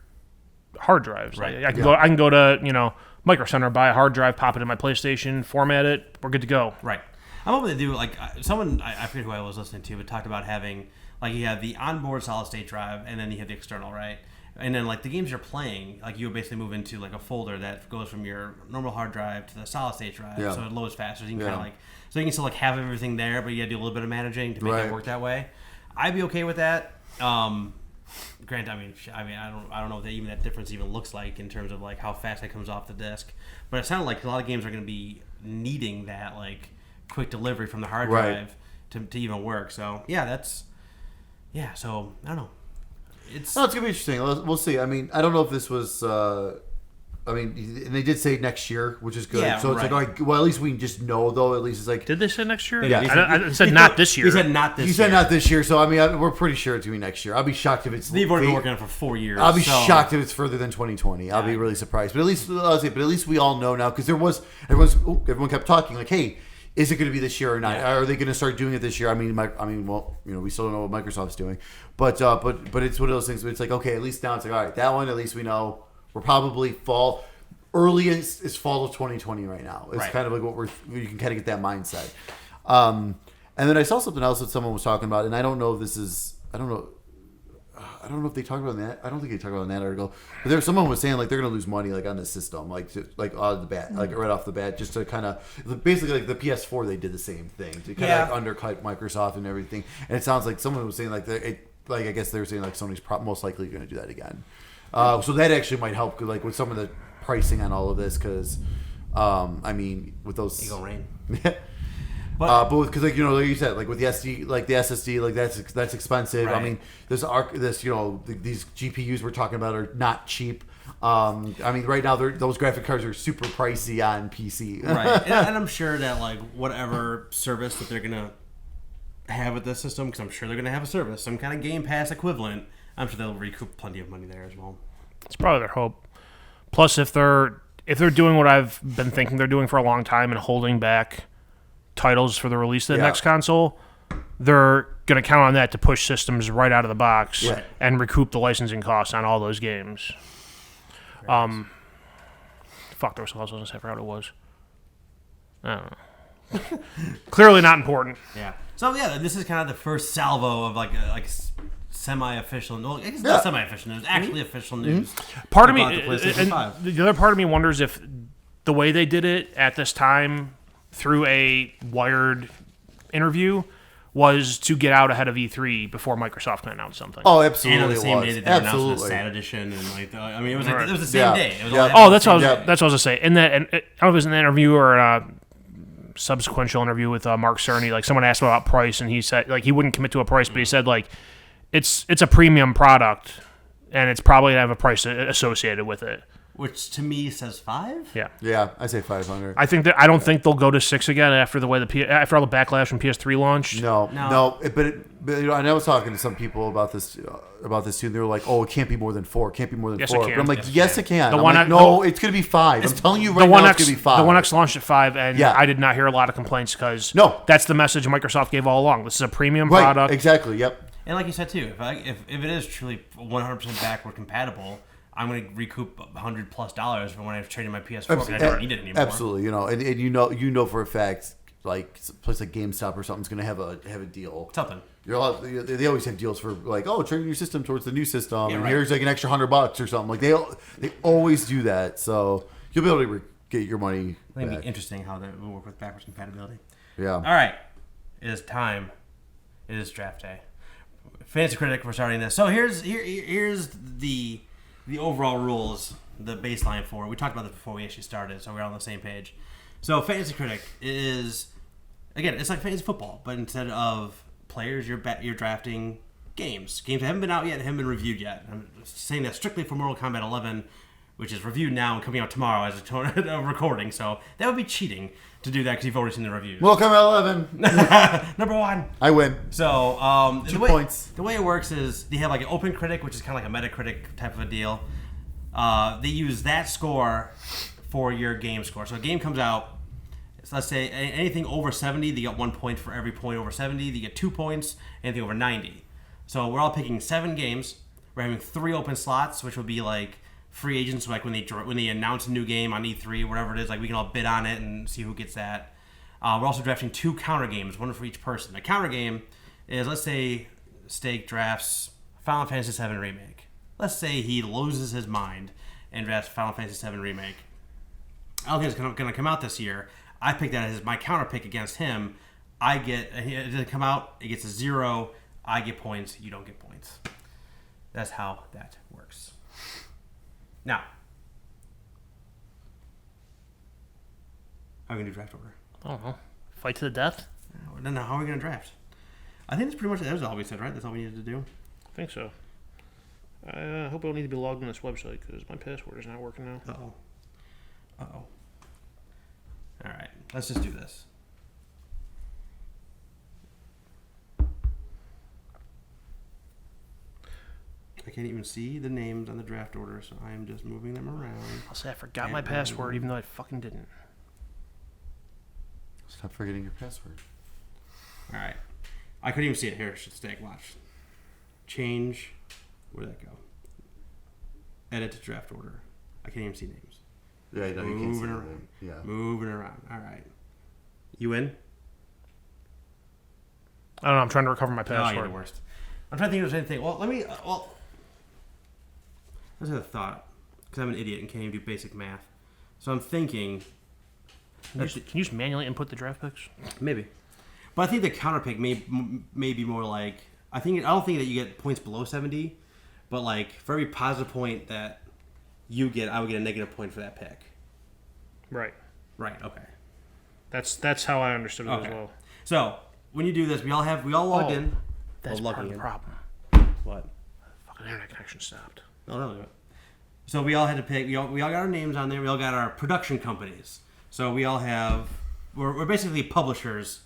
hard drives. Right. I can go to Micro Center, buy a hard drive, pop it in my PlayStation, format it, we're good to go. Right. I'm hoping to do like someone, I forget who I was listening to, but talked about having like you have the onboard solid state drive, and then you have the external, right? And then like the games you're playing, like you would basically move into like a folder that goes from your normal hard drive to the solid state drive, Yeah. so it loads faster. So you can Yeah. kind of so you can still like have everything there, but you got to do a little bit of managing to make Right. it work that way. I'd be okay with that. Granted, I mean, I don't know what even that difference even looks like in terms of like how fast that comes off the disc. But it sounded like a lot of games are going to be needing that like quick delivery from the hard Right. drive to even work. So So I don't know. it's gonna be interesting. We'll see. I mean, I don't know if this was. And they did say next year, which is good. Yeah, So it's right. like, all right, well, at least we just know, though. At least it's like Did they say next year? Yeah. I said not this year. He said not this you year. said not this year. So I mean, we're pretty sure it's gonna be next year. I'll be shocked if it's. They've already been working on it for 4 years. I'll be so- shocked if it's further than 2020. I'll be really surprised. But at least we all know now, because everyone kept talking like, hey, is it going to be this year or not? Yeah. Are they going to start doing it this year? We still don't know what Microsoft's doing, but it's one of those things where it's like, okay, at least now it's like, all right, that one at least we know we're probably fall. Earliest is fall of 2020 right now. It's Right. kind of like you can kind of get that mindset. And then I saw something else that someone was talking about, and I don't know if this is, I don't know if they talked about that. I don't think they talked about it in that article. But someone was saying like they're going to lose money like on this system, like out of the bat, like right off the bat, just to kind of basically like the PS4 they did the same thing to kind of like undercut Microsoft and everything. And it sounds like someone was saying I guess they were saying like Sony's most likely going to do that again. So that actually might help like with some of the pricing on all of this, because with those Eagle Rain. but because like you said, like with the SSD, like that's expensive. Right. I mean, these GPUs we're talking about are not cheap. Right now those graphic cards are super pricey on PC. Right, and I'm sure that like whatever service that they're gonna have with this system, because I'm sure they're gonna have a service, some kind of Game Pass equivalent. I'm sure they'll recoup plenty of money there as well. It's probably their hope. Plus, if they're doing what I've been thinking they're doing for a long time and holding back titles for the release of the next console, they're going to count on that to push systems right out of the box and recoup the licensing costs on all those games. Fuck, there was something else I was going to say. I forgot what it was. I don't know. Clearly not important. Yeah. So yeah, this is kind of the first salvo of like semi-official. No, it's not semi-official news. Actually, official news. Part of me, and the other part of me wonders if the way they did it at this time through a wired interview was to get out ahead of E3 before Microsoft can announce something. Oh, absolutely. And on the same day that they announced the SAT edition, and it was it was the same day. It was that's what I was gonna say. And I don't know if it was an interview or a subsequential interview with Mark Cerny. Like someone asked about price, and he said like he wouldn't commit to a price, but he said like it's a premium product, and it's probably gonna have a price associated with it. Which to me says 5. Yeah, I say 500. I don't think they'll go to 6 again after the way after all the backlash from PS3 launched. No. But I was talking to some people about this too. And they were like, "Oh, it can't be more than 4. It can't be more than 4." But I'm like, "Yes, it can." It's gonna be 5. I'm telling you right now, it's gonna be 5. The One X launched at 5, and I did not hear a lot of complaints because that's the message Microsoft gave all along. This is a premium product. Exactly. Yep. And like you said too, if it is truly 100% backward compatible, I'm going to recoup $100+ for when I've traded my PS4 because I don't need it anymore. Absolutely, and you know for a fact, like a place like GameStop or something's going to have a deal. Something. They always have deals for like, oh, trading your system towards the new system, and right. here's like an extra $100 or something. Like they always do that, so you'll be able to get your money. It'll be interesting how that will work with backwards compatibility. Yeah. All right, it is time. It is draft day. FantasyCritic, we're starting this. So here's the overall rules, the baseline for it. We talked about this before we actually started, so we're all on the same page. So FantasyCritic is, again, it's like fantasy football, but instead of players, you're drafting games. Games that haven't been out yet, haven't been reviewed yet. I'm saying that strictly for Mortal Kombat 11, which is reviewed now and coming out tomorrow as a recording. So that would be cheating to do that because you've already seen the reviews. Mortal Kombat 11. Number 1. I win. So 2 points. The way it works is they have like an open critic, which is kind of like a Metacritic type of a deal. They use that score for your game score. So a game comes out, so let's say anything over 70, they get 1 point for every point over 70. They get 2 points. Anything over 90. So we're all picking 7 games. We're having 3 open slots, which will be like free agents, like when they announce a new game on E3, whatever it is, like we can all bid on it and see who gets that. We're also drafting 2 counter games, one for each person. A counter game is, let's say Steak drafts Final Fantasy VII Remake. Let's say he loses his mind and drafts Final Fantasy VII Remake. I don't think it's going to come out this year. I pick that as my counter pick against him. It doesn't come out, it gets a 0. I get points, you don't get points. That's how that works. Now, how are we going to do draft order? I don't know. Fight to the death? I don't know. How are we going to draft? I think that's pretty much, that was all we said, right? That's all we needed to do? I think so. I hope I don't need to be logged on this website because my password is not working now. Uh-oh. All right. Let's just do this. I can't even see the names on the draft order, so I am just moving them around. I'll say I forgot my password, even though I fucking didn't. Stop forgetting your password. All right. I couldn't even see it. Here, Steak, watch. Change. Where'd that go? Edit to draft order. I can't even see names. Yeah, no, you can't see around. Yeah. Moving around. All right. You in? I don't know. I'm trying to recover my password. Oh, you're the worst. I'm trying to think if there's anything. Well, let me. I just had a thought because I'm an idiot and can't even do basic math. So I'm thinking. Can you just manually input the draft picks? Maybe, but I think the counter pick may be more like I don't think that you get points below 70, but like for every positive point that you get, I would get a negative point for that pick. Right. Right. Okay. That's how I understood it as well. So when you do this, we all logged in. That's part of the problem. What? Fucking internet connection stopped. No. So we all had to pick. We all got our names on there. We all got our production companies. So we all have. We're basically publishers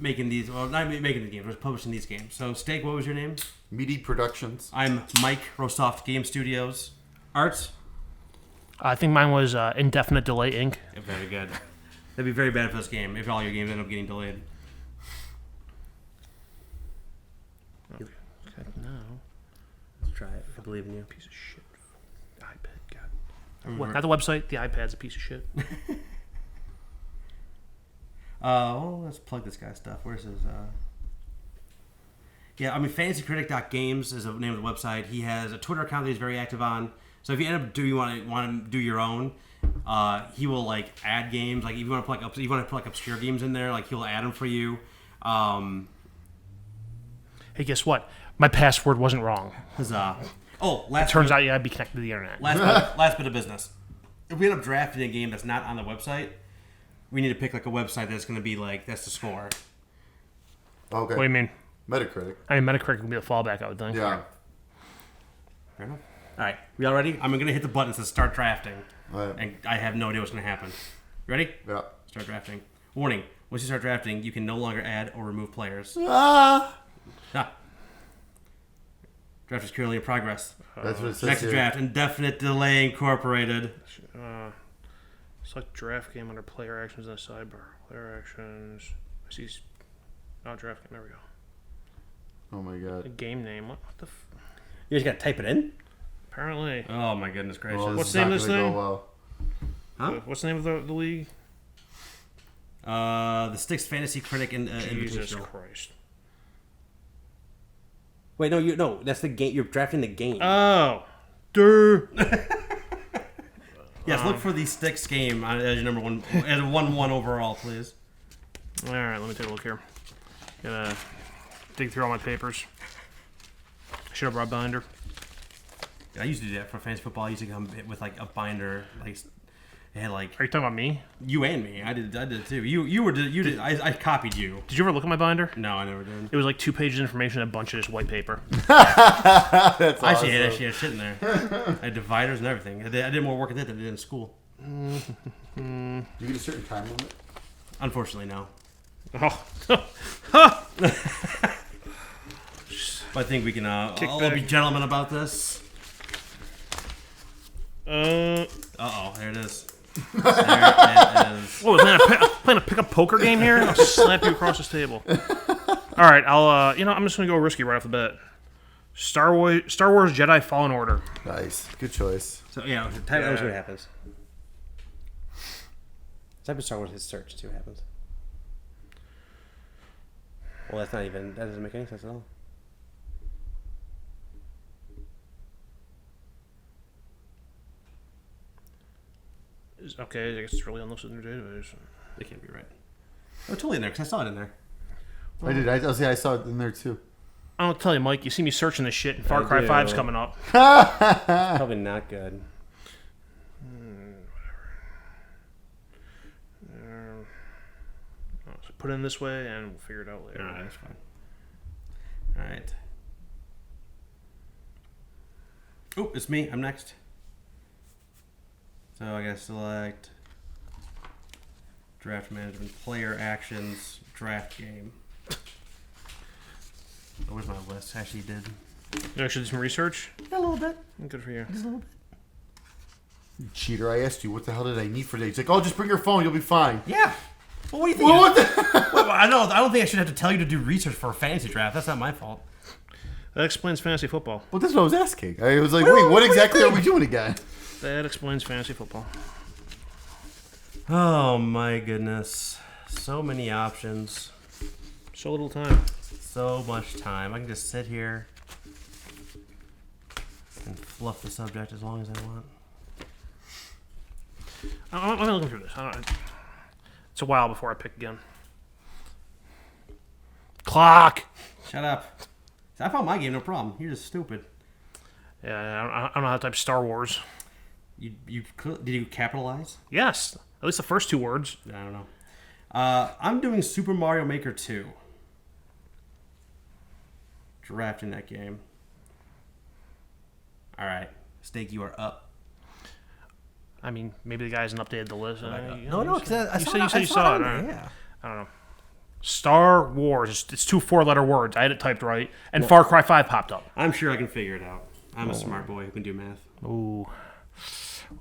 making these. Well, not making the games. We're publishing these games. So Steak, what was your name? Meaty Productions. I'm Mike Rosoft Game Studios. Art. I think mine was Indefinite Delay Inc. Yeah, very good. That'd be very bad for this game if all your games end up getting delayed. Okay, no. Let's try it. I believe in you. Piece of shit. iPad, God. What? Not the website. The iPad's a piece of shit. Well, let's plug this guy's stuff. Where's his? Yeah, I mean, FantasyCritic.games is the name of the website. He has a Twitter account that he's very active on. So if you end up want to do your own, he will like add games. Like if you want to put like obscure games in there, like he'll add them for you. Hey, guess what? My password wasn't wrong. Huzzah! Turns out, I'd be connected to the internet. Last bit of business. If we end up drafting a game that's not on the website, we need to pick like a website that's going to be like that's the score. Okay. What do you mean? Metacritic. I mean, Metacritic would be the fallback, I would think. Yeah. Fair enough. All right, we all ready? I'm going to hit the button to start drafting, Right. and I have no idea what's going to happen. Ready? Yeah. Start drafting. Warning: once you start drafting, you can no longer add or remove players. Ah. Draft is currently in progress. That's what it says Next here. draft: Indefinite Delay Incorporated. Select draft game under player actions in the sidebar. Player actions. I see. Oh, draft game. There we go. Oh my The god. game name. What the? You just got to type it in. Apparently. Oh my goodness gracious! Well, What's is the name not of this gonna go thing? well. Huh? What's the name of the league? The Sticks Fantasy Critic and Jesus Invitational. Christ. Wait, no, that's the game. You're drafting the game. Oh. Durr. Yes, look for the Sticks game as your number one, as a 1-1 overall, please. All right, let me take a look here. Gotta dig through all my papers. Should have brought a binder. I used to do that for fantasy football. I used to come with like a binder, like it had like Are you talking about me? you and me. I did it too. You did. I copied you. Did you ever look at my binder? No, I never did. It was like 2 pages of information and a bunch of just white paper. That's I awesome. actually had shit in there. I had dividers and everything. I did more work in that than I did in school. Do you get a certain time limit? Unfortunately, no. Oh. But I think we can all back. be gentlemen about this. There it is. There it is. What was that? Playing a pickup poker game here? I'll slap you across this table. All right, I'm just gonna go risky right off the bat. Star Wars Jedi Fallen Order. Nice. Good choice. So yeah, type it. See what happens. Type of Star Wars hit search. See what happens. Well, that doesn't make any sense at all. Okay, I guess it's really unlisted in your database. It can't be right. Oh, totally in there because I saw it in there. I did. I saw it in there too. I don't tell you, Mike. You see me searching this shit, and Far I Cry do. 5's coming up. Probably not good. So put it in this way, and we'll figure it out later. All right, that's fine. All right. Oh, it's me. I'm next. So I gotta select draft management, player actions, draft game. Oh, where's my list? Actually, did You actually do some research? a little bit. Good for you. Just a little bit. You cheater! I asked you what the hell did I need for today. He's like, "Oh, just bring your phone. You'll be fine." Yeah. Well, what do you think? Well, what the? Well, I don't think I should have to tell you to do research for a fantasy draft. That's not my fault. That explains fantasy football. Well, that's what I was asking. I was like, "Wait, what exactly are we doing again?" That explains fantasy football. Oh my goodness. So many options. So little time. So much time. I can just sit here and fluff the subject as long as I want. I'm looking through this. It's a while before I pick again. Clock! Shut up. I found my game, no problem. You're just stupid. Yeah, I don't know how to type Star Wars. Did you capitalize? Yes. At least the first 2 words. I don't know. I'm doing Super Mario Maker 2. Drafting that game. All right. Steak, you are up. I mean, maybe the guy hasn't updated the list. No, because I You said you saw it. on All there, right. yeah. I don't know. Star Wars. It's 2 4-letter words. I had it typed right. And Far Cry 5 popped up. I'm sure I can figure it out. I'm a smart boy who can do math. Ooh.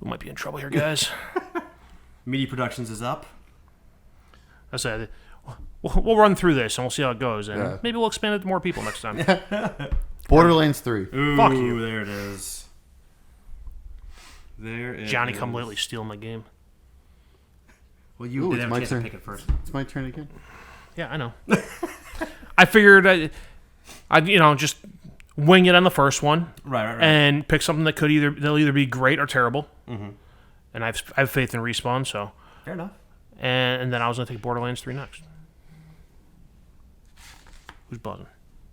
We might be in trouble here, guys. Media Productions is up. I said, we'll run through this and we'll see how it goes, and Yeah. maybe we'll expand it to more people next time. Borderlands 3. Ooh, Fuck you. There it is. There it Johnny is. come lately stealing my game. Well, you Ooh, did it's have my a chance to turn. pick it first. It's my turn again. Yeah, I know. I figured I'd just wing it on the first one, Right. and pick something that they'll either be great or terrible. Mm-hmm. And I have faith in Respawn, so. Fair enough. And then I was gonna take Borderlands 3 next. Who's buzzing?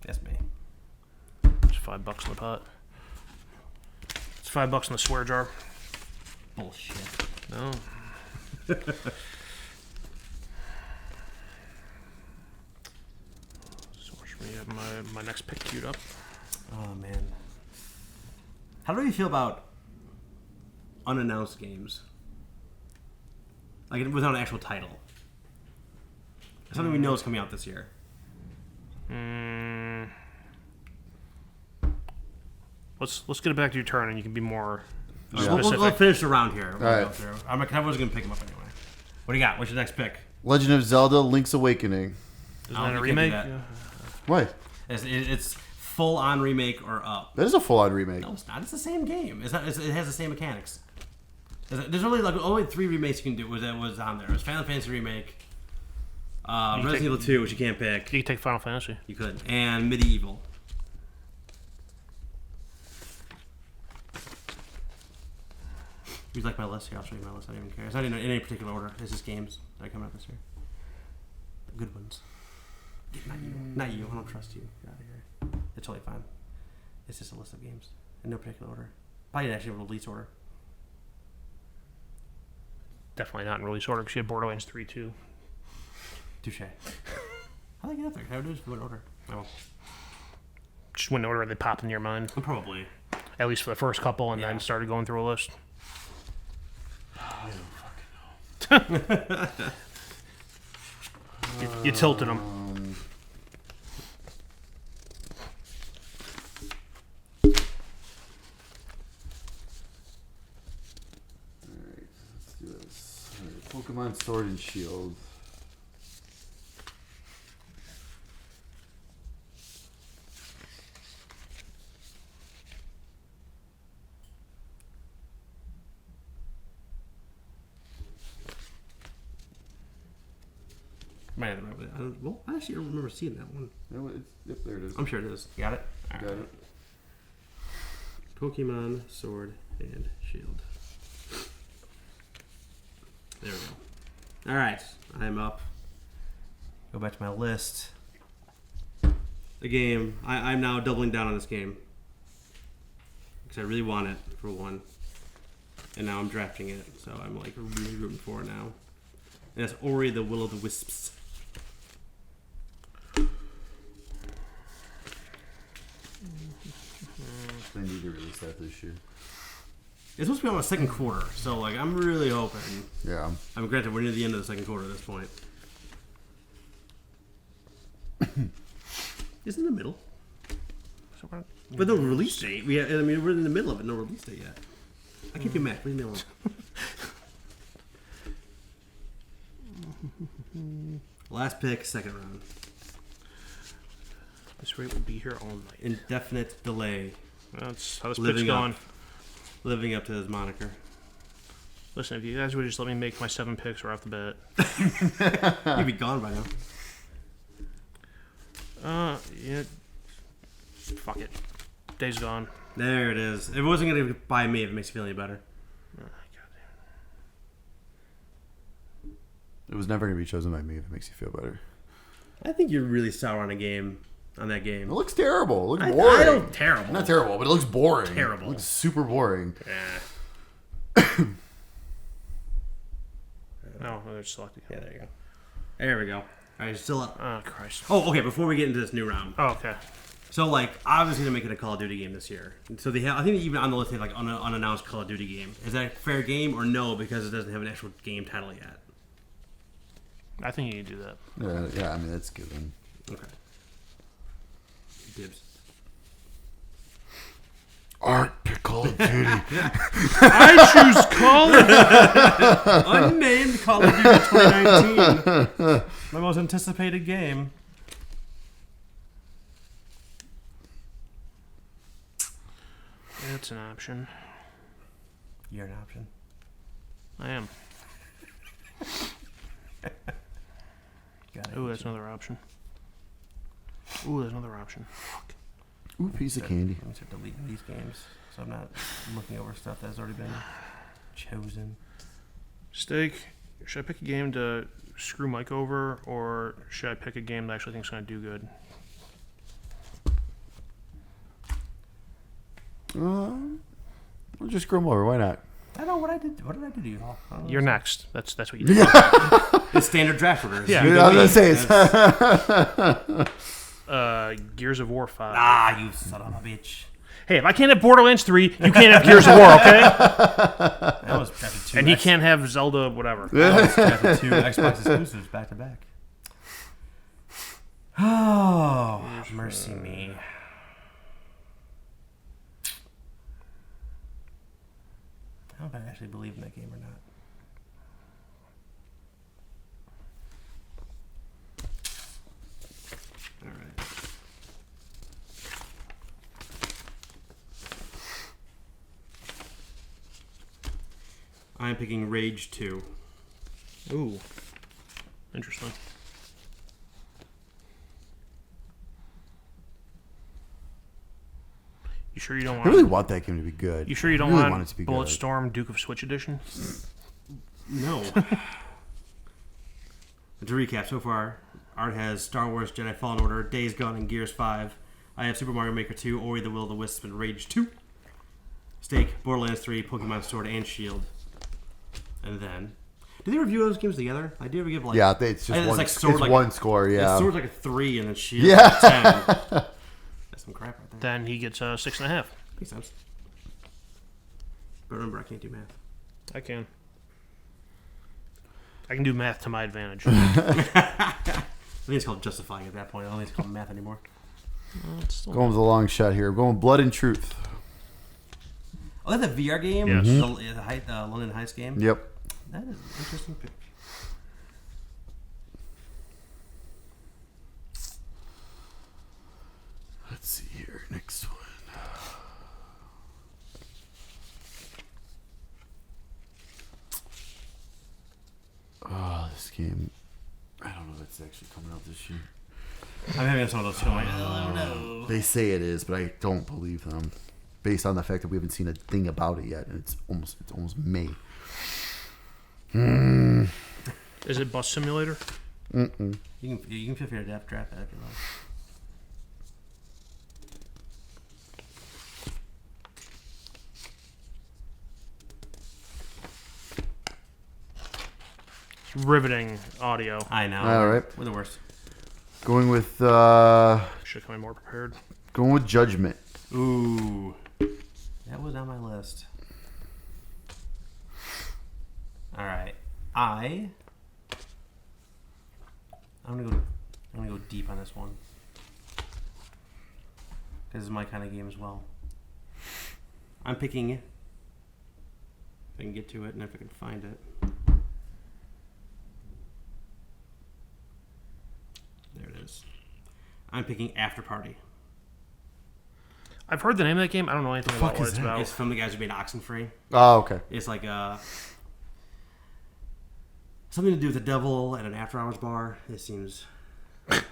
That's me. It's $5 in the pot. It's $5 in the swear jar. Bullshit. No. So much for me. I have my next pick queued up. Oh, man. How do you feel about unannounced games? Like, without an actual title. Something we know is coming out this year. Let's get it back to your turn, and you can be more Yeah. specific. We'll finish the round here. We'll All go right. through. I was going to pick them up anyway. What do you got? What's your next pick? Legend of Zelda: Link's Awakening. Isn't I that a don't think you remake? can do Yeah. What? It's full-on remake or up. That is a full-on remake. No, it's not. It's the same game. It has the same mechanics. There's only only 3 remakes you can do. That was on there. It was Final Fantasy remake, Resident Evil 2, which you can't pick. You can take Final Fantasy. You could, and Medieval. You like my list here? I'll show you my list. I don't even care. It's not in any particular order. It's just games that are coming out this year. The good ones. Not you. Not you. I don't trust you. Get out of here. It's totally fine. It's just a list of games in no particular order. Probably actually a release order. Definitely not in release order because you had Borderlands 3 too. Touche. How do I get up there? Can I do this in order? Oh, Just went in order they popped in your mind, probably. at least for the first couple, and Yeah. then started going through a list. I don't fucking know. You tilted them. Alright, let's do this. Alright, Pokemon Sword and Shield. Well, I actually don't remember seeing that one. No, yep, there it is. I'm sure it is. Got it? All Got right. it. Pokemon Sword and Shield. There we go. All right, I'm up. Go back to my list. The game. I'm now doubling down on this game because I really want it for one, and now I'm drafting it, so I'm like really rooting for it now. And that's Ori the Will of the Wisps. They need to release that this year. It's supposed to be on the second quarter, so like I'm really hoping. Yeah. I'm granted we're near the end of the second quarter at this point. It's in the middle, So we're- but no release date. We're in the middle of it. No release date yet. I keep you mad. Leave me alone. Last pick, second round. This rate will be here all night. Indefinite delay. That's how this pick's Living going. up. Living up to his moniker. Listen, if you guys would just let me make my 7 picks right off the bat. You'd be gone by now. Yeah. Fuck it. Day's gone. There it is. It wasn't going to buy me if it makes you feel any better. Oh, It was never going to be chosen by me if it makes you feel better. I think you're really sour on that game. It looks terrible. It looks I boring. don't terrible. Not terrible, but it looks boring. Terrible. It looks super boring. No, they're selected. Yeah, there you go. There we go. All right, still up. Oh, Christ. Oh, okay. Before we get into this new round, Oh, okay. so like obviously they're making a Call of Duty game this year. So they have, I think even on the list they have like unannounced Call of Duty game. Is that a fair game or no? Because it doesn't have an actual game title yet. I think you can do that. Yeah, I mean, that's given. Okay. Dibs. Art. pick Call of Duty. I choose Call of Duty. Unnamed Call of Duty 2019. My most anticipated game. That's an option. You're an option. I am. Got it. Ooh, that's another option. Ooh, there's another option. Fuck. Ooh, piece of candy. I'm just deleting these games, so I'm not looking over stuff that's already been chosen. Steak, should I pick a game to screw Mike over, or should I pick a game that I actually think is going to do good? We'll just screw him over. Why not? I know what I did. What did I do to you all? You're next. That's what you did. It's standard draft orders. Yeah. You I was delete. gonna say Gears of War 5. Ah, you son of a bitch. Hey, if I can't have Borderlands 3, you can't have Gears of War, okay? That was chapter 2. And he can't have Zelda, whatever. That was chapter 2 Xbox exclusives back to back. Oh, mercy me. I don't know if I actually believe in that game or not. All right. I'm picking Rage 2. Ooh. Interesting. You sure you don't I really want? want that game to be good. You sure you don't I really want it to be good. Bulletstorm Duke of Switch edition? No. To recap, so far, Art has Star Wars Jedi Fallen Order, Days Gone, and Gears 5. I have Super Mario Maker 2, Ori the Will of the Wisps, and Rage 2. Steak, Borderlands 3, Pokemon Sword and Shield. And then... Did they review those games together? I did ever give like... Yeah, it's just one, like Sword it's like one score, yeah. Sword's like a 3 and then Shield Yeah. like a 10. That's some crap right there. Then he gets 6.5. Makes sense. But remember, I can't do math. I can. I can do math to my advantage. I think it's called justifying at that point. I don't think it's called math anymore. It's still Going with a long shot here. Going Blood and Truth. Oh, that's a VR game? Yes. The London Heist game? Yep. That is an interesting pick. Let's see here. Next one. Oh, this game. I don't know if it's actually coming out this year. I'm having some of those too. I'm like, oh no. They say it is, but I don't believe them, based on the fact that we haven't seen a thing about it yet, and it's almost May. Is it Bus Simulator? You can feel free to draft that if you like. It's riveting audio. I know. All right. We're the worst. Going with Should have come in more prepared. Judgment. Ooh. That was on my list. All right. I'm gonna go deep on this one. This is my kind of game as well. I'm picking, if I can get to it and if I can find it. There it is. I'm picking After Party. I've heard the name of that game. I don't know anything about what is it's that? about. It's from the guys who made Oxenfree. Oh, okay. It's like something to do with the devil at an after-hours bar. It seems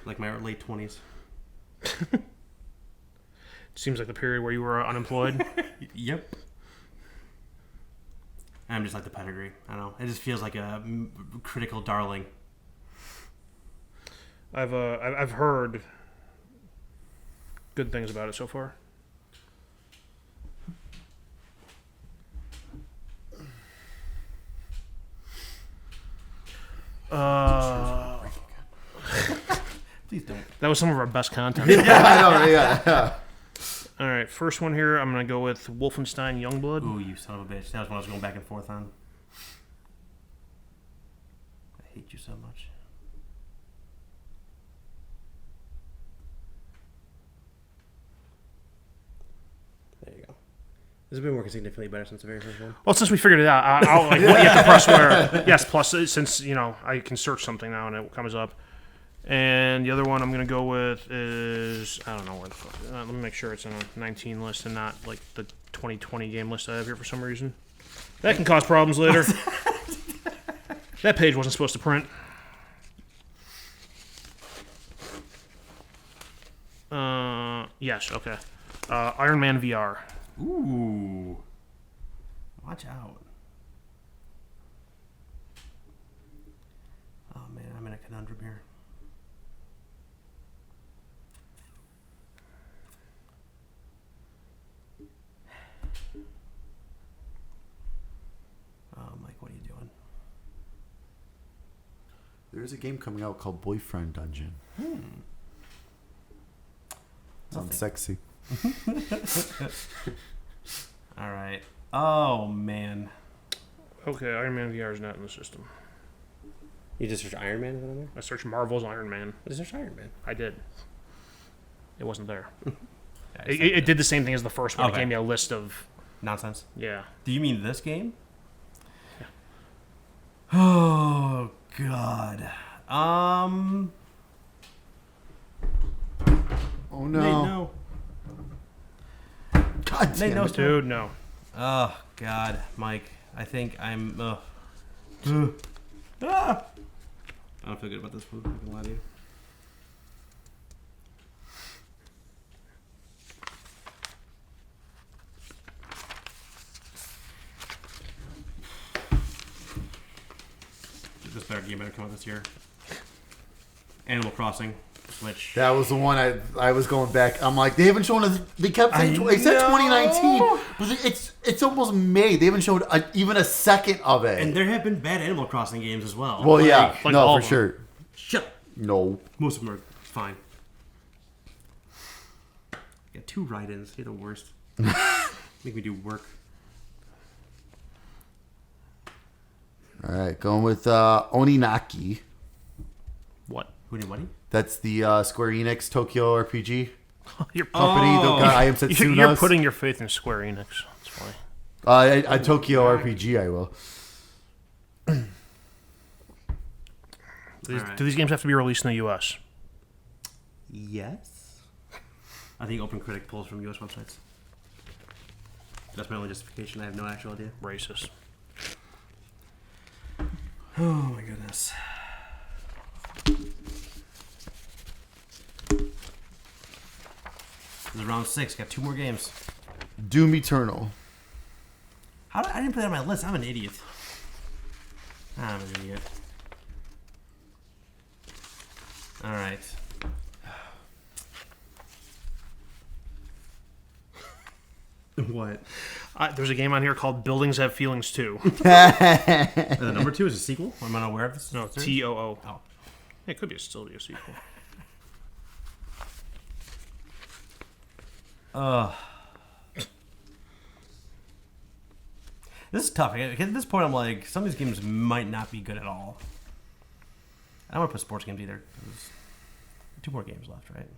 like my late 20s. Seems like the period where you were unemployed. Yep. I'm just like the pedigree. I don't know. It just feels like a critical darling. I've heard good things about it so far. Please don't. That was some of our best content. Yeah, I know. Yeah. All right, first one here. I'm gonna go with Wolfenstein Youngblood. Ooh, you son of a bitch. That was what I was going back and forth on. I hate you so much. There you go. Has it been working significantly better since the very first one? Well, since we figured it out, I'll like what you have to press where. Yes, plus since I can search something now and it comes up. And the other one I'm gonna go with is I don't know where the fuck. Let me make sure it's on a 19 list and not like the 2020 game list I have here for some reason. That can cause problems later. That page wasn't supposed to print. Yes. Okay. Iron Man VR. Ooh. Watch out. Oh, man, I'm in a conundrum here. Oh, Mike, what are you doing? There's a game coming out called Boyfriend Dungeon. Sounds sexy. All right. Oh, man. Okay, Iron Man VR is not in the system. You just search Iron Man? Is that on there? I searched Marvel's Iron Man. I searched Iron Man. I did. It wasn't there. Yeah, It did the same thing as the first one. Okay. It gave me a list of... Nonsense. Yeah. Do you mean this game? Yeah. Oh, God. Oh no. Nate, no. God Nate, damn no. it. Dude, no. Oh, God, Mike. I think I'm... Ah! I don't feel good about this one. I'm not gonna lie to you. This better game better come out this year. Animal Crossing, Switch. That was the one I was going back. I'm like, they haven't shown us. They kept saying they said know. 2019, but it's almost May. They haven't showed even a second of it. And there have been bad Animal Crossing games as well. Well, yeah, like no, all for of them. sure. Shut up. No. Most of them are fine. Got 2 write-ins. You're the worst. Make me do work. All right, going with Oninaki. What? Who did what? That's the Square Enix Tokyo RPG You're, company. Oh. The guy I am Setsunas. you're putting your faith in Square Enix. That's funny. A Tokyo RPG, I will. Alright. Do these games have to be released in the U.S.? Yes. I think OpenCritic pulls from U.S. websites. That's my only justification. I have no actual idea. Racist. Oh my goodness. This is round 6. Got 2 more games. Doom Eternal. I didn't put that on my list. I'm an idiot. I'm an idiot. All right. What? There's a game on here called Buildings Have Feelings Too. The number 2 is a sequel? Am I not aware of this? No, series? TOO. Oh. It could still be a sequel. This is tough. At this point, I'm like, some of these games might not be good at all. I don't want to put sports games either. There's 2 more games left, right?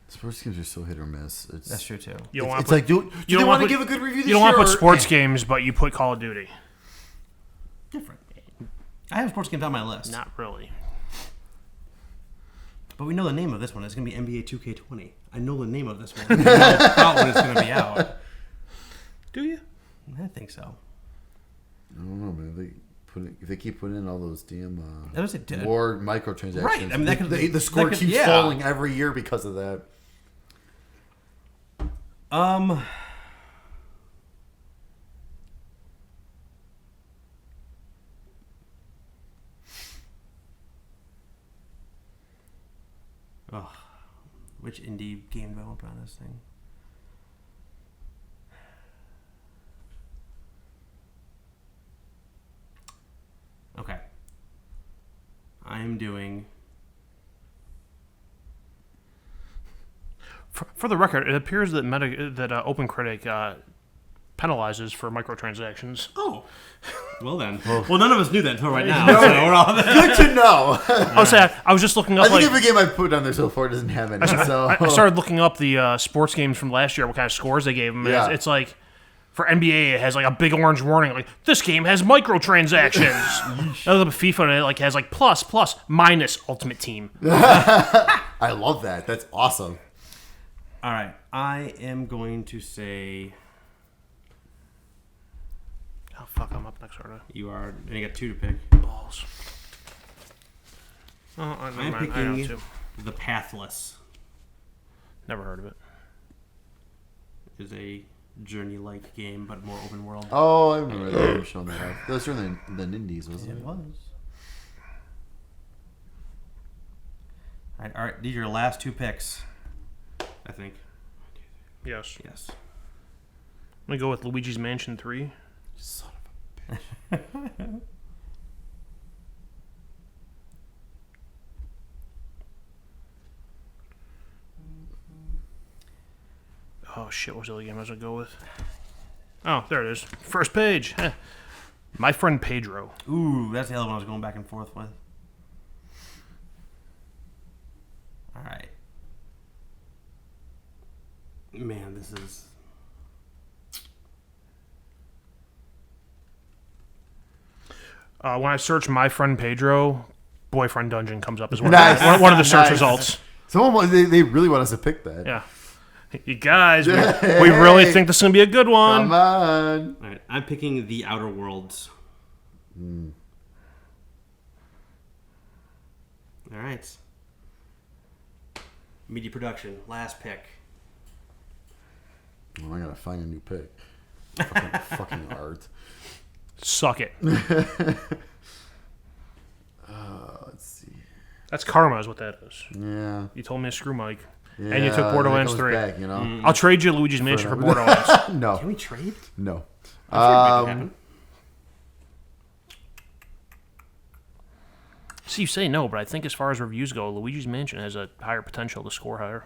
Sports games are so hit or miss. That's true, too. You don't It's want like, do you they don't want to wanna give a good review this you don't year? want to put or- sports games, but you put Call of Duty. Different. I have sports games on my list. Not really. But we know the name of this one. It's going to be NBA 2K20. I know the name of this one. I know about when it's going to be out. Do you? I think so. I don't know, man. If they keep putting in all those damn That was it. more microtransactions, Right. I mean, that could- the score that could- keeps yeah. falling every year because of that. Oh, which indie game do I want to put on this thing? Okay. I'm doing... For the record, it appears that OpenCritic penalizes for microtransactions. Oh. Well then. Well, none of us knew that until right now. So we're all Good to know. I was just looking up. I think every game I put on there so far doesn't have any. I started looking up the sports games from last year, what kind of scores they gave them. Yeah. It's like, for NBA, it has like a big orange warning, like, this game has microtransactions. I look up FIFA, and it like has like plus, minus Ultimate Team. I love that. That's awesome. All right. I am going to say... Oh, fuck, I'm up next, aren't I? You are... And you got 2 to pick. Balls. Oh, I'm I know picking too. The Pathless. Never heard of it. It is a journey-like game, but more open world. Oh, I remember that. You showing that off. That was during the Indies, wasn't it? It was. All right. These are your last 2 picks, I think. Yes. Yes. I'm going to go with Luigi's Mansion 3. Son of a bitch. Oh, shit, what was the other game I was going to go with? Oh, there it is. First page. My Friend Pedro. Ooh, that's the other one I was going back and forth with. All right. Man, this is... When I search My Friend Pedro, Boyfriend Dungeon comes up as one, Nice. one of the search Nice. results. They really want us to pick that. Yeah. You guys, we really think this is going to be a good one. Come on. All right, I'm picking The Outer Worlds. All right. Media production, last pick. Well, I gotta find a new pick. Fucking art. Suck it. Let's see. That's karma is what that is. Yeah. You told me to screw Mike. Yeah, And you took Borderlands it 3. goes back, you know? I'll trade you Luigi's Mansion for Borderlands. No. Can we trade? No. I figured it might happen. See, you say no, but I think as far as reviews go, Luigi's Mansion has a higher potential to score higher.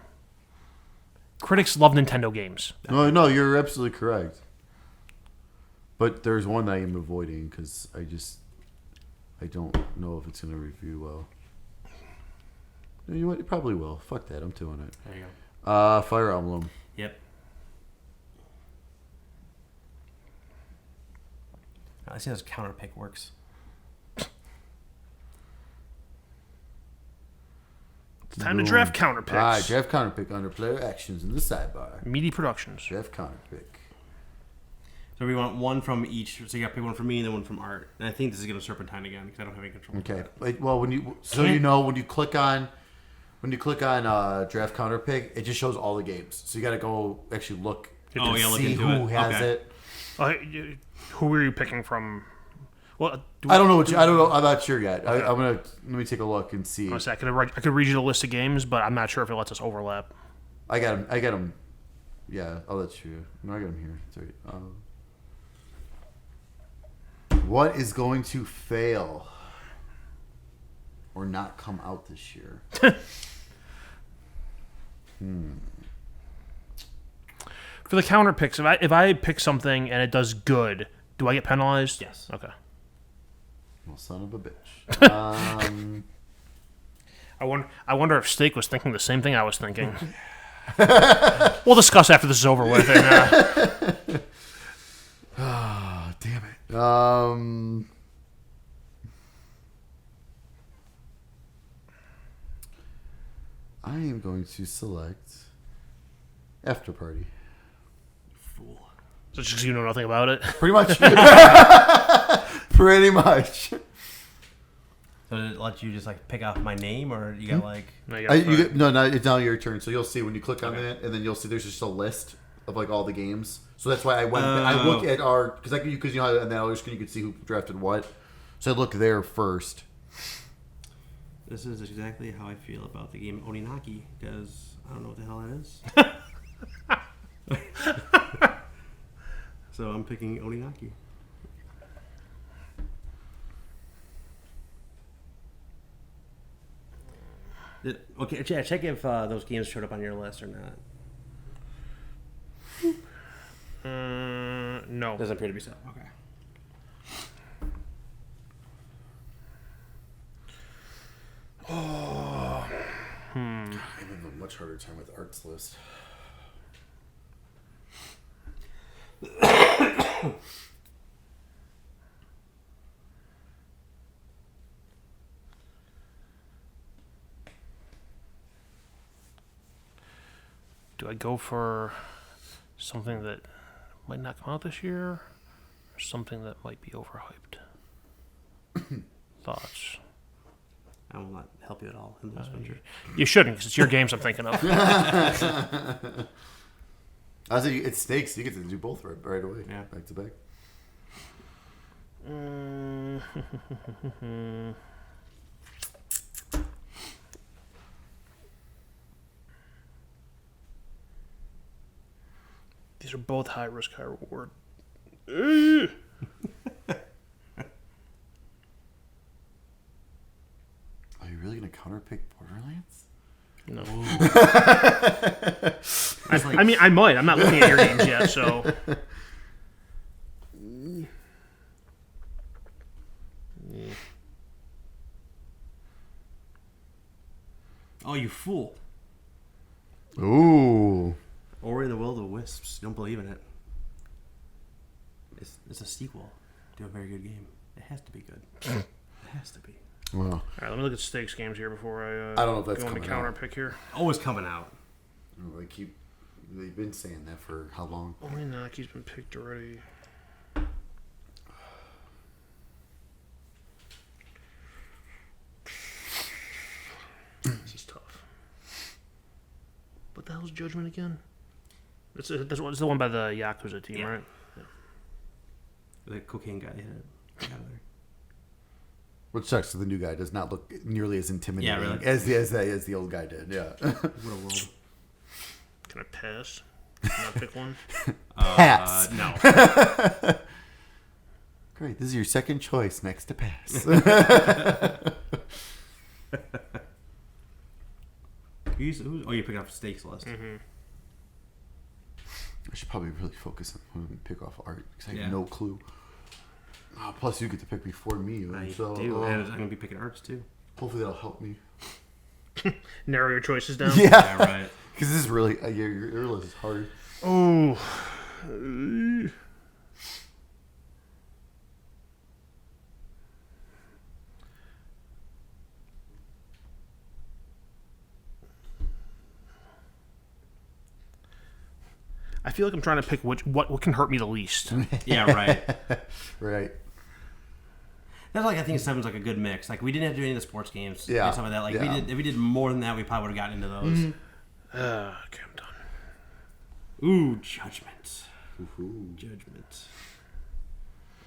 Critics love Nintendo games. No, you're absolutely correct. But there's one that I am avoiding because I don't know if it's going to review well. You know what? It probably will. Fuck that. I'm doing it. There you go. Fire Emblem. Yep. I see how this counter pick works. It's time to draft counter picks. All right, draft counter pick under player actions in the sidebar. Meaty Productions. Draft counter pick. So we want one from each. So you got to pick one from me and then one from Art. And I think this is going to serpentine again because I don't have any control. Okay. Wait, well, when you click on draft counter pick, it just shows all the games. So you got to go actually look. Oh, yeah, look see into who it. has Okay. it. Who are you picking from? Well, I don't know. I'm not sure yet. I'm gonna let me take a look and see. I could read you the list of games, but I'm not sure if it lets us overlap. I got him. Yeah, I'll let you. No, I got him here. Sorry. What is going to fail or not come out this year? For the counter picks, if I pick something and it does good, do I get penalized? Yes. Okay. Well, son of a bitch. I wonder if Steak was thinking the same thing I was thinking. We'll discuss after this is over with. And, Oh, damn it. I am going to select After Party. Fool. so just 'cause you know nothing about it. Pretty much. Pretty much. So did it let you just like pick out my name, or you got like? No, you gotta No, it's now your turn. So you'll see when you click on that, and then you'll see there's just a list of like all the games. So that's why I went. I look at our because you know how on that other screen you could see who drafted what. So I look there first. This is exactly how I feel about the game Oninaki, because I don't know what the hell that is. So I'm picking Oninaki. Okay, check if those games showed up on your list or not. No. Doesn't appear to be so. Okay. I'm having a much harder time with arts list. Do I go for something that might not come out this year, or something that might be overhyped? Thoughts? I will not help you at all in this venture. You shouldn't, because it's your games I'm thinking of. I say it's stakes. You get to do both right away. Yeah. Back to back. These are both high risk, high reward. Are you really going to counterpick Borderlands? No. Like, I mean, I might. I'm not looking at your games yet, so. oh, you fool! Ooh. Ori and the Will of the Wisps. Don't believe in it. It's a sequel to a very good game. It has to be good. It has to be. Well, All right, let me look at stakes games here before I I don't know if that's go into coming counter out. pick here. Always coming out. They've been saying that for how long? Only Naki's been picked already. This is tough. What the hell's Judgment again? It's the one by the Yakuza team, Yeah. right? The cocaine guy hit it. Out of there. Which sucks. The new guy does not look nearly as intimidating really? as the old guy did. Yeah. What a world. Can I pass? Can I pick one? Pass. No. Great. This is your second choice next to pass. You're picking up a stakes list. Mm-hmm. I should probably really focus on pick off art because I have Yeah. no clue. Oh, plus, you get to pick before me. I so do. And I'm going to be picking arts too. hopefully that'll help me. Narrow your choices down. Yeah, right. Because this is really your list is hard. Oh. I feel like I'm trying to pick what can hurt me the least. Yeah, right. Right. That's like I think seven's like a good mix. Like we didn't have to do any of the sports games. Yeah. And stuff like that. Like Yeah. if we did more than that, we probably would have gotten into those. Okay, I'm done. Ooh, Judgment. Ooh. Judgment.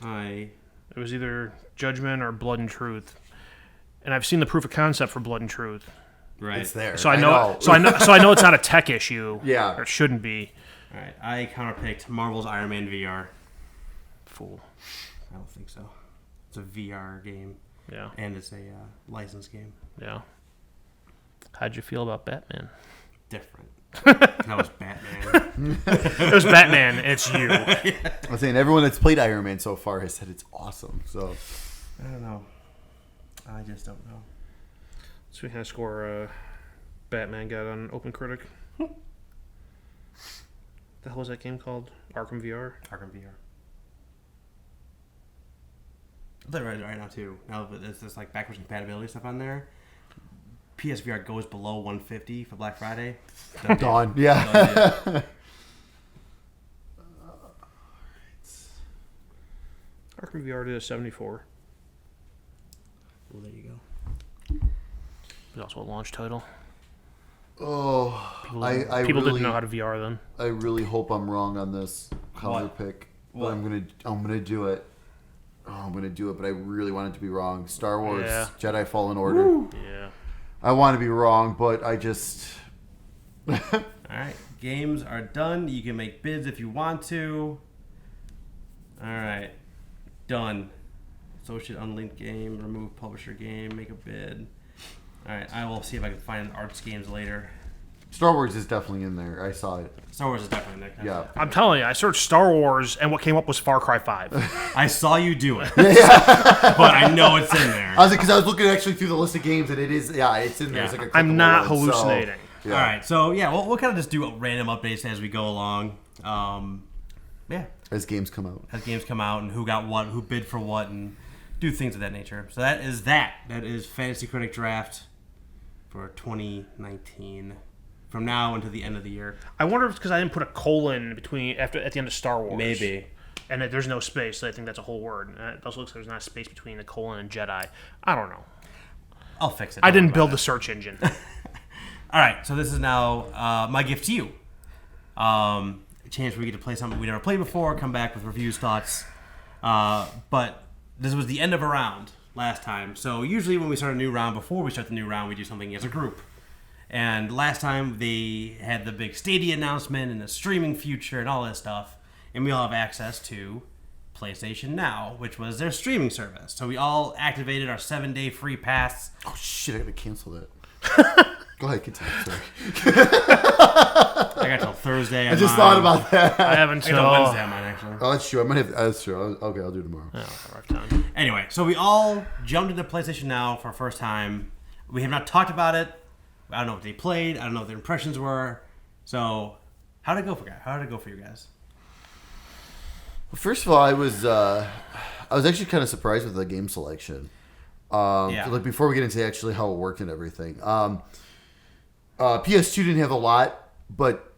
It was either Judgment or Blood and Truth, and I've seen the proof of concept for Blood and Truth, Right. It's there. so I know. So I know it's not a tech issue. Yeah. or it shouldn't be. All right. I counterpicked Marvel's Iron Man VR. Fool. I don't think so. It's a VR game, Yeah, and it's a licensed game. yeah. How'd you feel about Batman? Different. That was Batman. It was Batman. It's you. I'm saying everyone that's played Iron Man so far has said it's awesome. So I don't know. I just don't know. So we kind of score Batman got on Open Critic. The hell was that game called? Arkham VR? Arkham VR. I'll tell you right now too. Now that there's this like backwards compatibility stuff on there, PSVR goes below 150 for Black Friday. Dawn. Yeah. Arkham VR did a 74. Well, there you go. It was also a launch title. Oh, People, I people really, didn't know how to VR then. I really hope I'm wrong on this counter What? pick. But What? I'm gonna do it. Oh, I'm gonna do it, but I really want it to be wrong. Star Wars Yeah. Jedi Fallen Order. Woo. Yeah. I want to be wrong, but I just All right, games are done. You can make bids if you want to. All right, done. Associate unlinked game, remove publisher game, make a bid. All right, I will see if I can find arts games later. Star Wars is definitely in there. I saw it. Star Wars is definitely in there. Yeah. I'm telling you, I searched Star Wars, and what came up was Far Cry 5. I saw you do it. But I know it's in there. Because I was looking actually through the list of games, and it is, it's in there. Yeah. It's like a I'm not one, hallucinating. So, yeah. All right, so we'll kind of just do random updates as we go along. As games come out. As games come out and who got what, who bid for what, and do things of that nature. So that is that. That is Fantasy Critic Draft for 2019. From now until the end of the year. I wonder if it's because I didn't put a colon between at the end of Star Wars. Maybe. And that there's no space. So I think that's a whole word. It also looks like there's not a space between the colon and Jedi. I don't know. I'll fix it. I didn't build the search engine. All right, so this is now my gift to you. A chance where we get to play something we never played before, come back with reviews, thoughts. But this was the end of a round last time. So usually when we start a new round, before we start the new round, we do something as a group. And last time they had the big Stadia announcement and the streaming future and all that stuff. And we all have access to PlayStation Now, which was their streaming service. So we all activated our 7-day free pass. Oh, shit, I gotta cancel that. Go ahead, continue. Sorry. I got till Thursday. I just thought about that. I haven't I got till Wednesday on mine, actually. Oh, that's true. I might have. That's true. Okay, I'll do it tomorrow. Anyway, so we all jumped into PlayStation Now for our first time. We have not talked about it. I don't know what they played. I don't know what their impressions were. So, how did it go for you guys? Well, first of all, I was actually kind of surprised with the game selection. Like before we get into actually how it worked and everything. PS2 didn't have a lot, but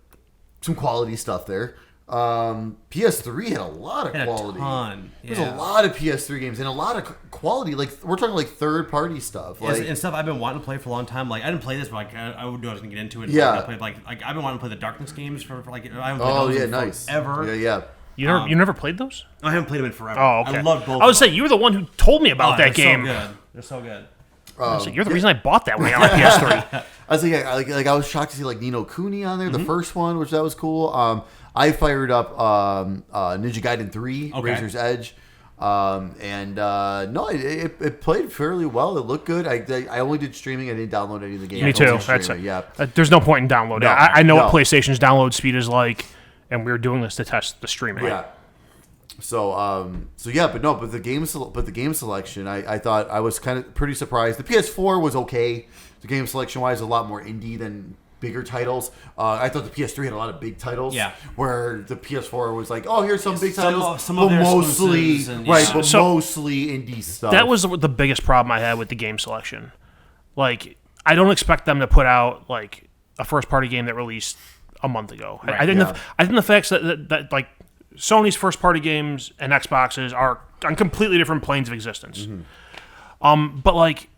some quality stuff there. PS3 had a lot of quality. A ton. Yeah. There's a lot of PS3 games and a lot of quality. Like we're talking like third party stuff. Yes, Like, and stuff I've been wanting to play for a long time. Like I didn't play this, but like I would know I was gonna get into it. Yeah. I played, like I've been wanting to play the Darkness games for like I haven't played those in nice. forever. Yeah. You never played those? I haven't played them in forever. Oh, okay. I love both. I would say you were the one who told me about that game. So good. They're so good. So you're the reason I bought that when I got my PS3. I was like I was shocked to see like Ni no Kuni on there, the first one, which that was cool. I fired up Ninja Gaiden 3, Razor's Edge, it played fairly well. It looked good. I only did streaming. I didn't download any of the games. Me too. There's no point in downloading. No, I know what PlayStation's download speed is like, and we were doing this to test the streaming. Yeah. But the game selection, I thought I was kind of pretty surprised. The PS4 was okay. The game selection wise, a lot more indie than bigger titles. I thought the PS3 had a lot of big titles. Yeah. Where the PS4 was like, oh, here's some big titles, some of their mostly and, mostly indie stuff. That was the biggest problem I had with the game selection. Like, I don't expect them to put out like a first party game that released a month ago. Right, I think the facts that like Sony's first party games and Xboxes are on completely different planes of existence. Mm-hmm. But like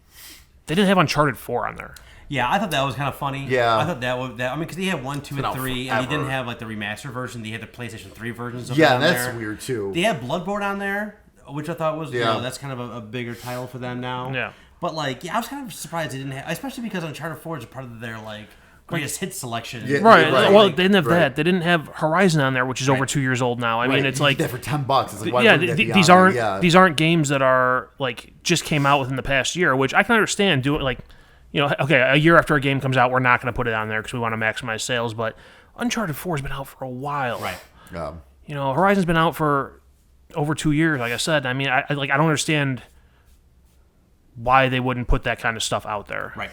they didn't have Uncharted 4 on there. Yeah, I thought that was kind of funny. Yeah. I thought that was that. I mean, because they had 1, 2, and 3, and they didn't have like the remastered version. They had the PlayStation 3 versions. Of it on that's there. weird too. They had Bloodborne on there, which I thought was that's kind of a bigger title for them now. Yeah. But like, I was kind of surprised they didn't have, especially because Uncharted 4 is a part of their like greatest hit selection. Yeah, Right. right. Well, they didn't have that. They didn't have Horizon on there, which is over 2 years old now. I mean, it's like that for $10. It's like, why wouldn't that be these on aren't there? these aren't games that are like just came out within the past year, which I can understand. Do it like, you know, okay, a year after a game comes out, we're not going to put it on there because we want to maximize sales. But Uncharted 4 has been out for a while, Right. You know, Horizon's been out for over 2 years. Like I said, I mean, I don't understand why they wouldn't put that kind of stuff out there. Right.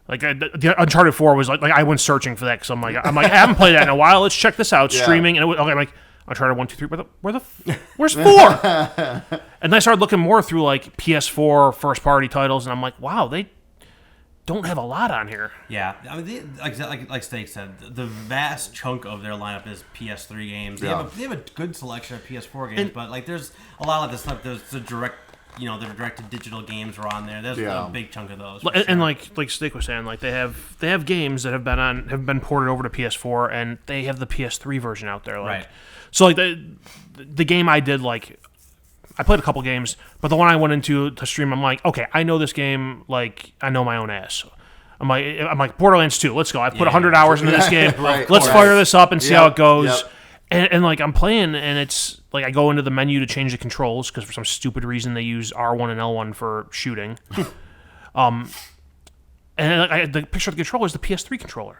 Like the Uncharted 4 was like I went searching for that because I'm like I haven't played that in a while. Let's check this out. Streaming and I'm like Uncharted 1, 2, 3. Where's 4? And then I started looking more through like PS4 first party titles, and I'm like, wow, they don't have a lot on here. Yeah, I mean, like Steak said, the vast chunk of their lineup is PS3 games. They have a good selection of PS4 games, but like there's a lot of this stuff. There's the direct. You know, the direct-to-digital games are on there. There's a big chunk of those. And like Stick was saying, like they have games that have been ported over to PS4, and they have the PS3 version out there. Like, right. So like the game I did, like I played a couple games, but the one I went into to stream, I'm like, okay, I know this game. Like I know my own ass. I'm like Borderlands 2. Let's go. I put 100 hours into this game. Let's fire this up and see how it goes. Yep. And like I'm playing, and it's like I go into the menu to change the controls because for some stupid reason they use R1 and L1 for shooting. And the picture of the controller is the PS3 controller.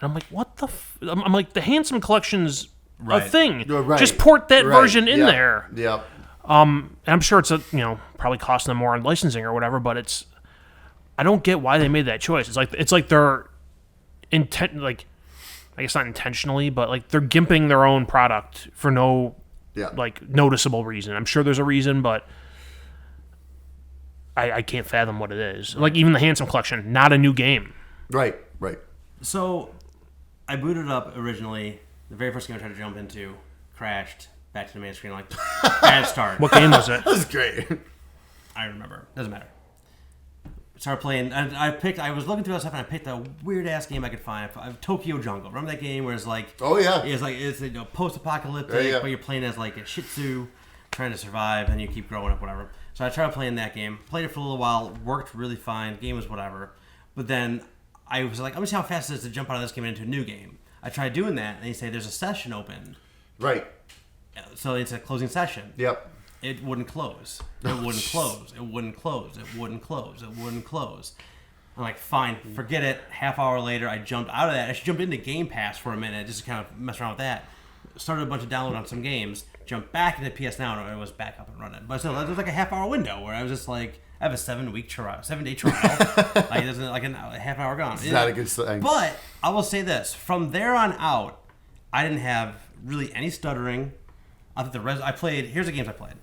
And I'm like, what the? I'm like, the Handsome Collection's a Right. thing. Right. Just port that Right. version in Yep. there. Yep. And I'm sure it's probably costing them more on licensing or whatever, but I don't get why they made that choice. It's like they're like, I guess not intentionally, but like they're gimping their own product for no Yeah. like noticeable reason. I'm sure there's a reason, but I can't fathom what it is. Like even the Handsome Collection, not a new game. Right. Right. So, I booted up originally. The very first game I tried to jump into crashed. Back to the main screen, like bad start. What game was it? That was great. I don't remember. Doesn't matter. Started playing. I was looking through that stuff and I picked a weird ass game I could find. Tokyo Jungle. Remember that game where it's like, Oh yeah. it's post-apocalyptic, Yeah, yeah. but you're playing as like a Shih Tzu, trying to survive, and you keep growing up, whatever. So I tried playing that game. Played it for a little while. Worked really fine. Game was whatever. But then I was like, I'm gonna see how fast it is to jump out of this game into a new game. I tried doing that, and they say there's a session open. Right. So it's a closing session. Yep. It wouldn't close. It wouldn't close. It wouldn't close. It wouldn't close. It wouldn't close. I'm like, fine, forget it. Half hour later, I jumped out of that. I should jump into Game Pass for a minute just to kind of mess around with that. Started a bunch of download on some games. Jumped back into PS Now, and it was back up and running. But still, there was like a half hour window where I was just like, I have a 7-day trial. Like there's like a half hour gone. It's not a good thing. But I will say this: from there on out, I didn't have really any stuttering. I think I played. Here's the games I played.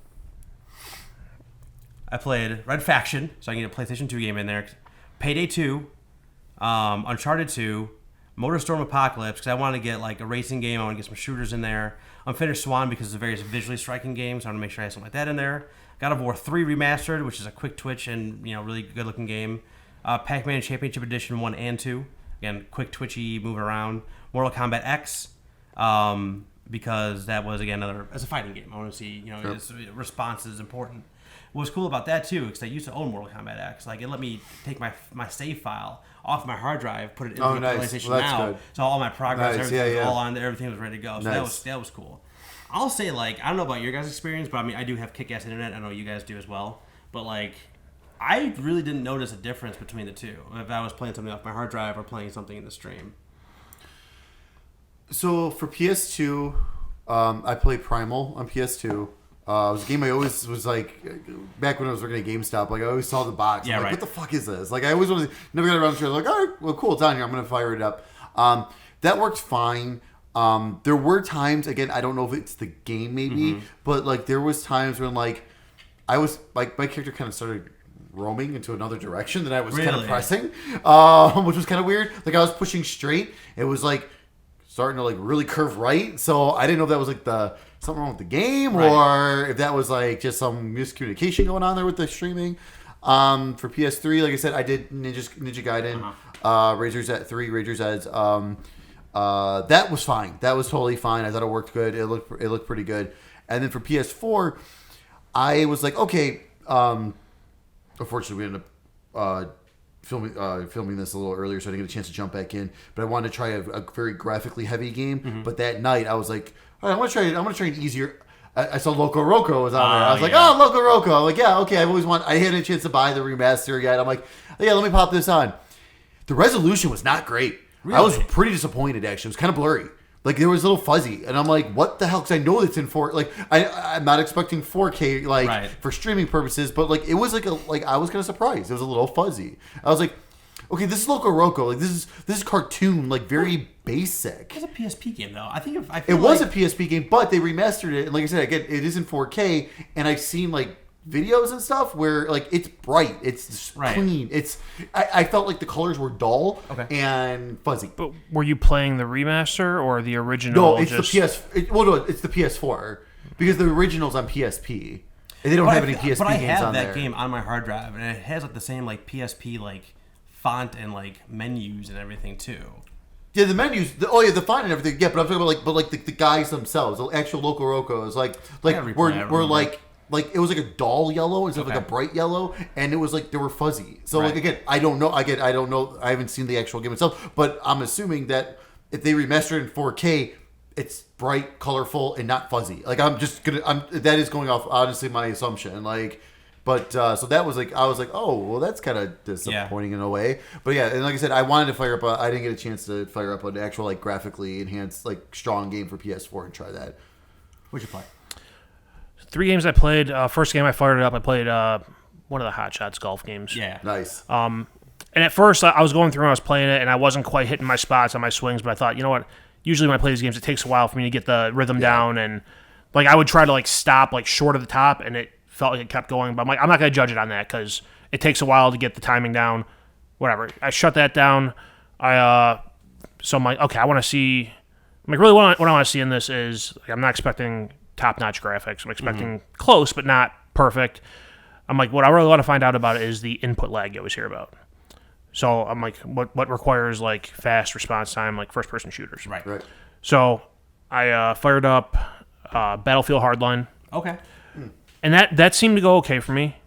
I played Red Faction, so I can get a PlayStation 2 game in there. Payday 2, Uncharted 2, MotorStorm Apocalypse, because I want to get like a racing game. I want to get some shooters in there. Unfinished Swan, because it's a very visually striking game, so I want to make sure I have something like that in there. God of War 3 Remastered, which is a quick twitch and really good looking game. Pac-Man Championship Edition 1 and 2. Again, quick twitchy, moving around. Mortal Kombat X, because that was, again, as a fighting game. I want to see, its response is important. What was cool about that, too, because I used to own Mortal Kombat X. Like, it let me take my save file off my hard drive, put it into the PlayStation Now. Good. So all my progress, everything was all on there, everything was ready to go. So that was cool. I'll say, like, I don't know about your guys' experience, but I mean, I do have kick-ass internet. I know you guys do as well. But, like, I really didn't notice a difference between the two if I was playing something off my hard drive or playing something in the stream. So for PS2, I played Primal on PS2. It was a game I always was like, back when I was working at GameStop, like I always saw the box. I'm like, what the fuck is this? Like I always wanted, never got around to it. Like, all right, well, cool, it's on here. I'm going to fire it up. That worked fine. There were times, again, I don't know if it's the game maybe, but like there was times when like I was like my character kind of started roaming into another direction that I was kind of pressing, which was kind of weird. Like I was pushing straight, it was like starting to like really curve right. So I didn't know if that was like something wrong with the game or if that was like just some miscommunication going on there with the streaming. For PS3, like I said, I did Ninja Gaiden, Razor's Edge 3, Razor's Edge. That was fine. That was totally fine. I thought it worked good. It looked pretty good. And then for PS4, I was like, okay. Unfortunately, we ended up filming this a little earlier, so I didn't get a chance to jump back in. But I wanted to try a very graphically heavy game. But that night, I was like, all right, I'm gonna try an easier. I saw Loco Roco was on there. I was like, oh, Loco Roco. I'm like, yeah, okay. I hadn't a chance to buy the remaster yet. I'm like, yeah, let me pop this on. The resolution was not great. Really? I was pretty disappointed, actually. It was kind of blurry. Like, there was a little fuzzy. And I'm like, what the hell? Because I know it's in 4... Like, I'm not expecting 4K, like, for streaming purposes. But, like, it was like I was kind of surprised. It was a little fuzzy. I was like, okay, this is Loco Roco. Like, this is cartoon, like, very basic. It was a PSP game, though. It was a PSP game, but they remastered it. And like I said, again, it is in 4K. And I've seen, like, videos and stuff where like it's bright, it's clean, I felt like the colors were dull and fuzzy. But were you playing the remaster or the original? No, it's the it's the PS4 because the original's on PSP and they don't have any PSP games on there. But I have that game on my hard drive and it has like the same like PSP like font and like menus and everything too. Yeah, the menus. The font and everything. Yeah, but I'm talking about the guys themselves. The actual Loco Roco is like we're like it was like a dull yellow instead of like a bright yellow, and it was like they were fuzzy. So like again, I don't know. I don't know. I haven't seen the actual game itself, but I'm assuming that if they remaster it in 4K, it's bright, colorful, and not fuzzy. Like that is going off honestly my assumption. Like But so that was like, I was like, oh, well, that's kind of disappointing in a way. But yeah, and like I said, I wanted to fire up. I didn't get a chance to fire up an actual like graphically enhanced like strong game for PS4 and try that. What'd you play? 3 games I played. First game I fired it up. I played one of the Hot Shots golf games. Yeah. Nice. And at first, I was going through and I was playing it, and I wasn't quite hitting my spots on my swings, but I thought, you know what? Usually when I play these games, it takes a while for me to get the rhythm down, and like I would try to like stop like short of the top, and it felt like it kept going. But I'm like, I'm not going to judge it on that because it takes a while to get the timing down. Whatever. I shut that down. So I'm like, okay, I want to see. I'm like, really, what I want to see in this is like, I'm not expecting top-notch graphics. I'm expecting close, but not perfect. I'm like, what I really want to find out about it is the input lag you always hear about. So I'm like, what requires like fast response time, like first-person shooters. Right. So I fired up Battlefield Hardline. Okay. And that seemed to go okay for me,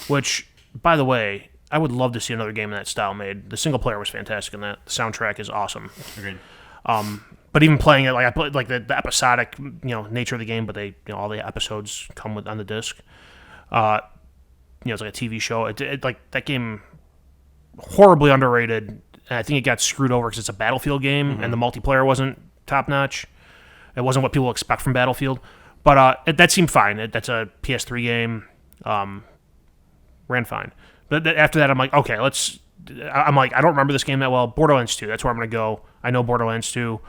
which, by the way, I would love to see another game in that style made. The single player was fantastic in that. The soundtrack is awesome. Agreed. But even playing it, like I played like the episodic, nature of the game, but they, all the episodes come with on the disc. It's like a TV show. It like that game, horribly underrated. And I think it got screwed over because it's a Battlefield game, and the multiplayer wasn't top notch. It wasn't what people expect from Battlefield. But that seemed fine. That's a PS3 game. Ran fine. But after that, I'm like, okay, I don't remember this game that well. Borderlands 2, that's where I'm going to go. I know Borderlands 2.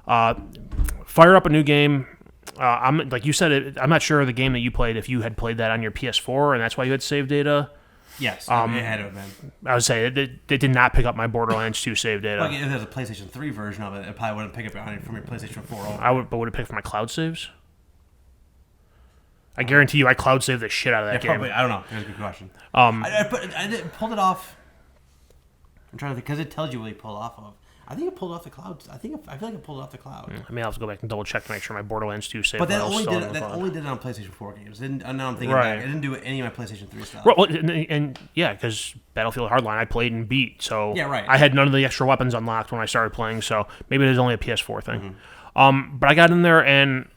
Fire up a new game. I'm like you said, I'm not sure of the game that you played, if you had played that on your PS4, and that's why you had save data. Yes, it had to have been. I would say it did not pick up my Borderlands 2 save data. Like if there's a PlayStation 3 version of it, it probably wouldn't pick up on it from your PlayStation 4. But would it pick for my cloud saves? I guarantee you, I cloud saved the shit out of that game. Probably, I don't know. That's a good question. I pulled it off. I'm trying to think because it tells you what you pulled off of. I think it pulled off the cloud. I feel like it pulled off the cloud. I mean, I'll have to go back and double check to make sure my Borderlands 2 save. But that only did it on PlayStation 4 games. Now I'm thinking back. It didn't do any of my PlayStation 3 stuff. Well, and yeah, because Battlefield Hardline I played and beat, so yeah, right. I had none of the extra weapons unlocked when I started playing, so maybe it is only a PS4 thing. But I got in there and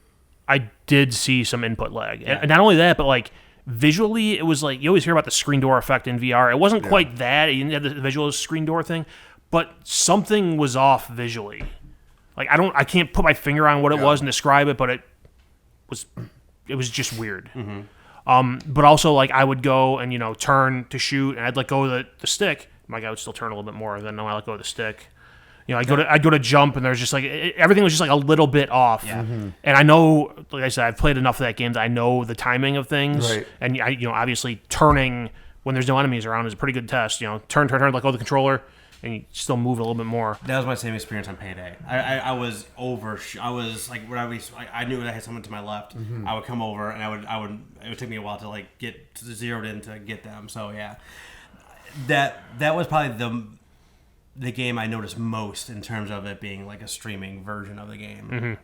I did see some input lag, and not only that, but like visually, it was like you always hear about the screen door effect in VR. It wasn't quite that. It didn't have the visual screen door thing. But something was off visually. Like I can't put my finger on what it was and describe it, but it was just weird. But also like I would go and turn to shoot, and I'd let go of the stick. Like I would still turn a little bit more than I let go of the stick. I'd go to jump, and there's just like everything was just like a little bit off. Yeah. And I know, like I said, I've played enough of that game that I know the timing of things. Right. And obviously turning when there's no enemies around is a pretty good test. Turn, let go of the controller. And you still move a little bit more. That was my same experience on Payday. I was like when I knew when I had someone to my left, I would come over and it would take me a while to like get zeroed in to get them. So yeah, that was probably the game I noticed most in terms of it being like a streaming version of the game.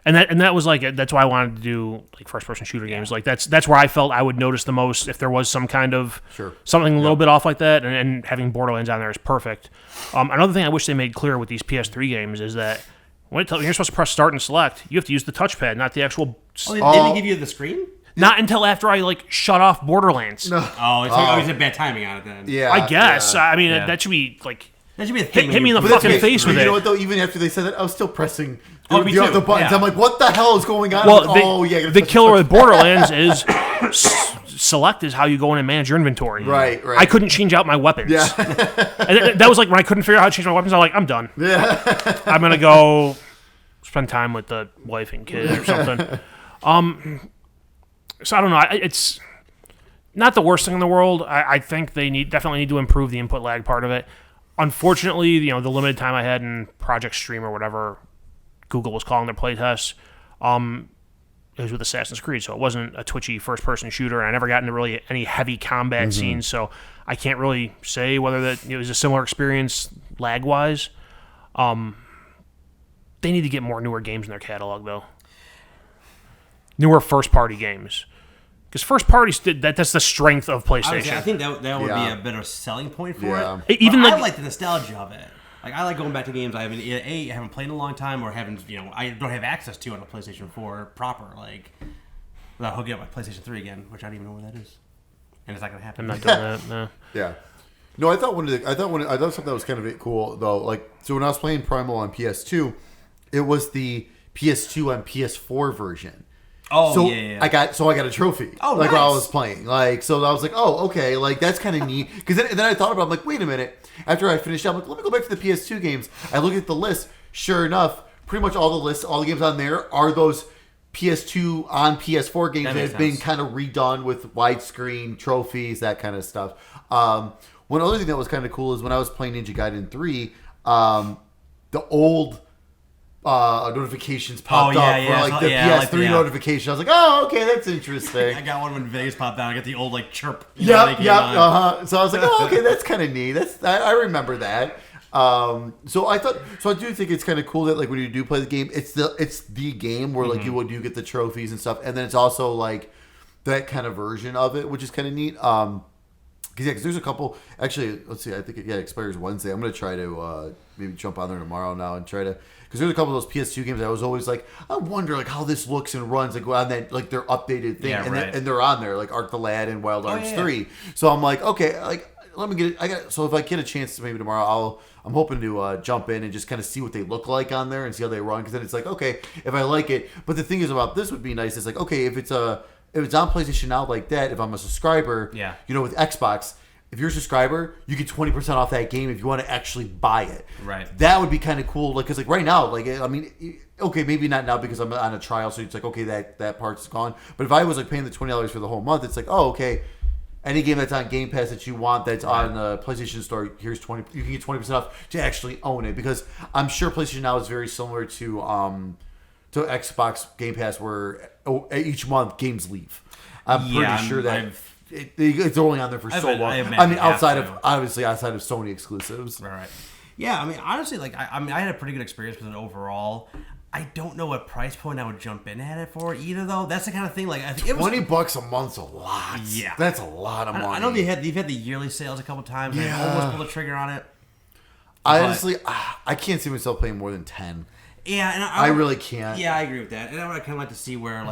And that was like that's why I wanted to do like first person shooter games. Like that's where I felt I would notice the most if there was some kind of something a little bit off like that. And having Borderlands on there is perfect. Another thing I wish they made clear with these PS3 games is that when you're supposed to press start and select, you have to use the touchpad, not the actual. Oh, they didn't give you the screen? Not until after I like shut off Borderlands. No. Oh, it's like bad timing on it then. Yeah, I guess. I mean that should be like. That should be a thing. Hit me in the fucking face with it. You know what though? Even after they said that, I was still pressing the buttons. Yeah. I'm like, what the hell is going on? Well, the killer with Borderlands is select is how you go in and manage your inventory. Right. I couldn't change out my weapons. Yeah. And that was like when I couldn't figure out how to change my weapons. I'm like, I'm done. Yeah. I'm gonna go spend time with the wife and kid or something. So I don't know. It's not the worst thing in the world. I think they definitely need to improve the input lag part of it. Unfortunately, the limited time I had in Project Stream or whatever Google was calling their playtests, it was with Assassin's Creed, so it wasn't a twitchy first-person shooter, and I never got into really any heavy combat scenes, so I can't really say whether that it was a similar experience lag-wise. They need to get more newer games in their catalog, though. Newer first-party games. Because first parties, that's the strength of PlayStation. I think that would be a better selling point for it. Even I like the nostalgia of it. Like I like going back to games I haven't played in a long time, or I don't have access to on a PlayStation 4 proper, like without hooking up my PlayStation 3 again, which I don't even know where that is. and it's not going to happen. I'm not doing that. No. Yeah. No, I thought something that was kind of cool though. Like, so when I was playing Primal on PS2, it was the PS2 and PS4 version. Oh, so yeah. I got a trophy. Oh, like nice. while I was playing. Like, so I was like, oh, okay, like that's kind of neat. Because then I thought about it, I'm like, wait a minute. After I finished up, I'm like, let me go back to the PS2 games. I look at the list. Sure enough, pretty much all the games on there are those PS2 on PS4 games that have been kind of redone with widescreen trophies, that kind of stuff. One other thing that was kind of cool is when I was playing Ninja Gaiden 3, the old notifications popped up for like the PS3 notification. I was like, oh, okay, that's interesting. I got one when Vegas popped down. I got the old like chirp. Yep. So I was like, oh, okay, that's kind of neat. I remember that. So I do think it's kind of cool that like when you do play the game, it's the game where like you do get the trophies and stuff, and then it's also like that kind of version of it, which is kind of neat. Because there's a couple. Actually, let's see. I think it expires Wednesday. I'm gonna try to maybe jump on there tomorrow now and try to. Because there's a couple of those PS2 games I was always like, I wonder like how this looks and runs like on that like their updated thing, and they're on there like Arc the Lad and Wild Arms 3. So I'm like, okay, like let me get it. So if I get a chance to maybe tomorrow, I'm hoping to jump in and just kind of see what they look like on there and see how they run. Because then it's like, okay, if I like it. But the thing is about this would be nice. It's like, okay, if it's on PlayStation Now like that, if I'm a subscriber, with Xbox, if you're a subscriber, you get 20% off that game if you want to actually buy it. Right. That would be kind of cool. Like, because like right now, like I mean, okay, maybe not now because I'm on a trial, so it's like okay, that part's gone. But if I was like paying the $20 for the whole month, it's like, oh, okay. Any game that's on Game Pass that you want that's on the PlayStation Store, here's 20. You can get 20% off to actually own it, because I'm sure PlayStation Now is very similar to Xbox Game Pass, where each month games leave. I'm pretty sure that it's only on there for so long. I mean, outside of Sony exclusives. Right. Yeah, I mean, honestly, like I had a pretty good experience with it overall. I don't know what price point I would jump in at it for either, though. That's the kind of thing. Like, I think it was $20 a month's a lot. Yeah, that's a lot of money. I know they've had the yearly sales a couple times. Yeah, I almost pulled the trigger on it. Honestly, I can't see myself playing more than 10. Yeah, and I really can't. Yeah, I agree with that. And I would kind of like to see where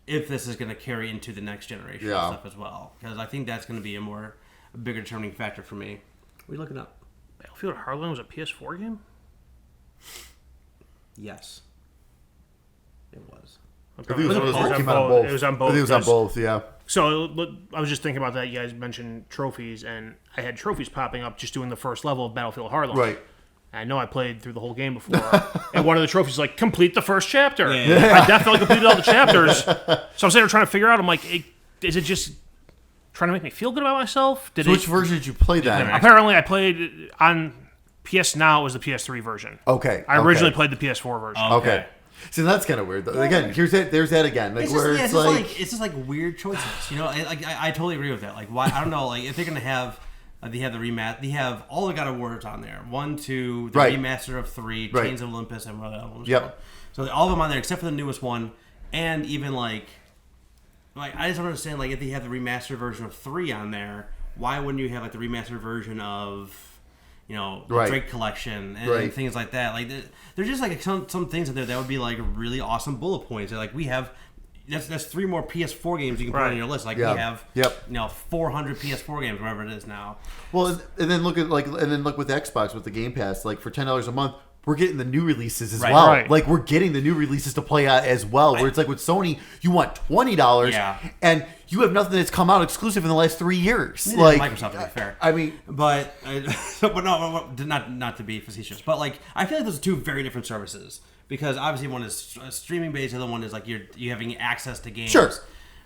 if this is going to carry into the next generation and stuff as well, because I think that's going to be a bigger determining factor for me. What are you looking up? Battlefield Hardline was a PS4 game? Yes. It was. It was on both. It was on both. I think it was on both, yeah. So I was just thinking about that. You guys mentioned trophies, and I had trophies popping up just doing the first level of Battlefield Hardline. Right. I know I played through the whole game before, and one of the trophies is like, complete the first chapter. Yeah. I definitely completed all the chapters. So I'm sitting there trying to figure out, I'm like, is it just trying to make me feel good about myself? Which version did you play then? Apparently I played on PS Now. It was the PS3 version. Okay. I originally played the PS4 version. Okay. See, that's kind of weird, though. Again, there's that again. Like, it's just like weird choices. I totally agree with that. Like, why? I don't know. Like, if they're gonna have, they have the rematch. They have all the God of Wars on there. 1, 2, the remaster of 3, Chains of Olympus, and what else? Yep. So all of them on there except for the newest one, and even like I just don't understand. Like, if they have the remastered version of 3 on there, why wouldn't you have like the remastered version of the Drake collection and things like that? Like, there's just like some things in there that would be like really awesome bullet points. Like, we have that's 3 more PS4 games you can put on your list. Like, we have 400 PS4 games, whatever it is now. Well, and then look with Xbox with the Game Pass. Like, for $10 a month, we're getting the new releases as well. Right. Like, we're getting the new releases to play at as well. Where it's like with Sony, you want $20, and you have nothing that's come out exclusive in the last 3 years. Neither like Microsoft, to be fair. I mean, but no, not to be facetious. But like, I feel like those are 2 very different services, because obviously one is streaming based, the other one is like you having access to games. Sure.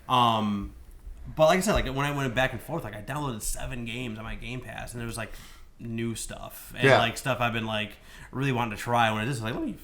But like I said, like when I went back and forth, like I downloaded 7 games on my Game Pass, and there was like new stuff and like stuff I've been like really wanting to try. When I just like, let me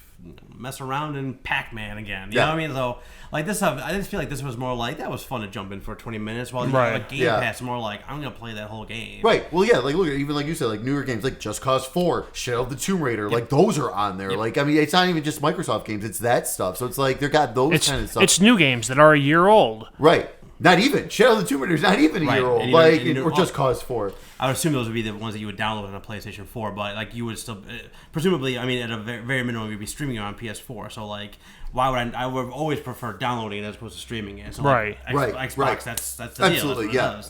mess around in Pac-Man again. You know what I mean? So like this stuff, I just feel like this was more like, that was fun to jump in for 20 minutes, while like Game Pass more like, I'm gonna play that whole game. Right. Well, yeah. Like, look, even like you said, like newer games like Just Cause 4, Shadow of the Tomb Raider, like those are on there. Like, I mean, it's not even just Microsoft games; it's that stuff. So it's like they got those kind of stuff. It's new games that are a year old. Right. Not even Shadow of the Tomb Raider is not even a year old, or Just Cause 4. I would assume those would be the ones that you would download on a PlayStation 4, but like you would still, presumably, I mean, at a very, very minimum, you'd be streaming it on PS4. So like, why would I would have always preferred downloading it as opposed to streaming it. So like, Xbox, that's the deal. Absolutely, yeah.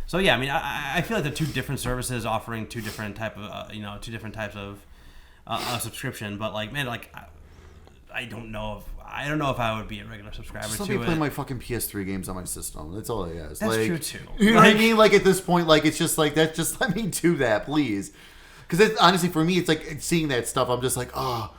So yeah, I mean, I feel like the two different services offering two different types of subscription, but like, man, like I don't know if I would be a regular subscriber just to let me play it. my fucking PS3 games on my system. That's all I ask. That's true too. You know what I mean? Like at this point, like it's just like that. Just let me do that, please. Because honestly, for me, it's like seeing that stuff. I'm just like, oh,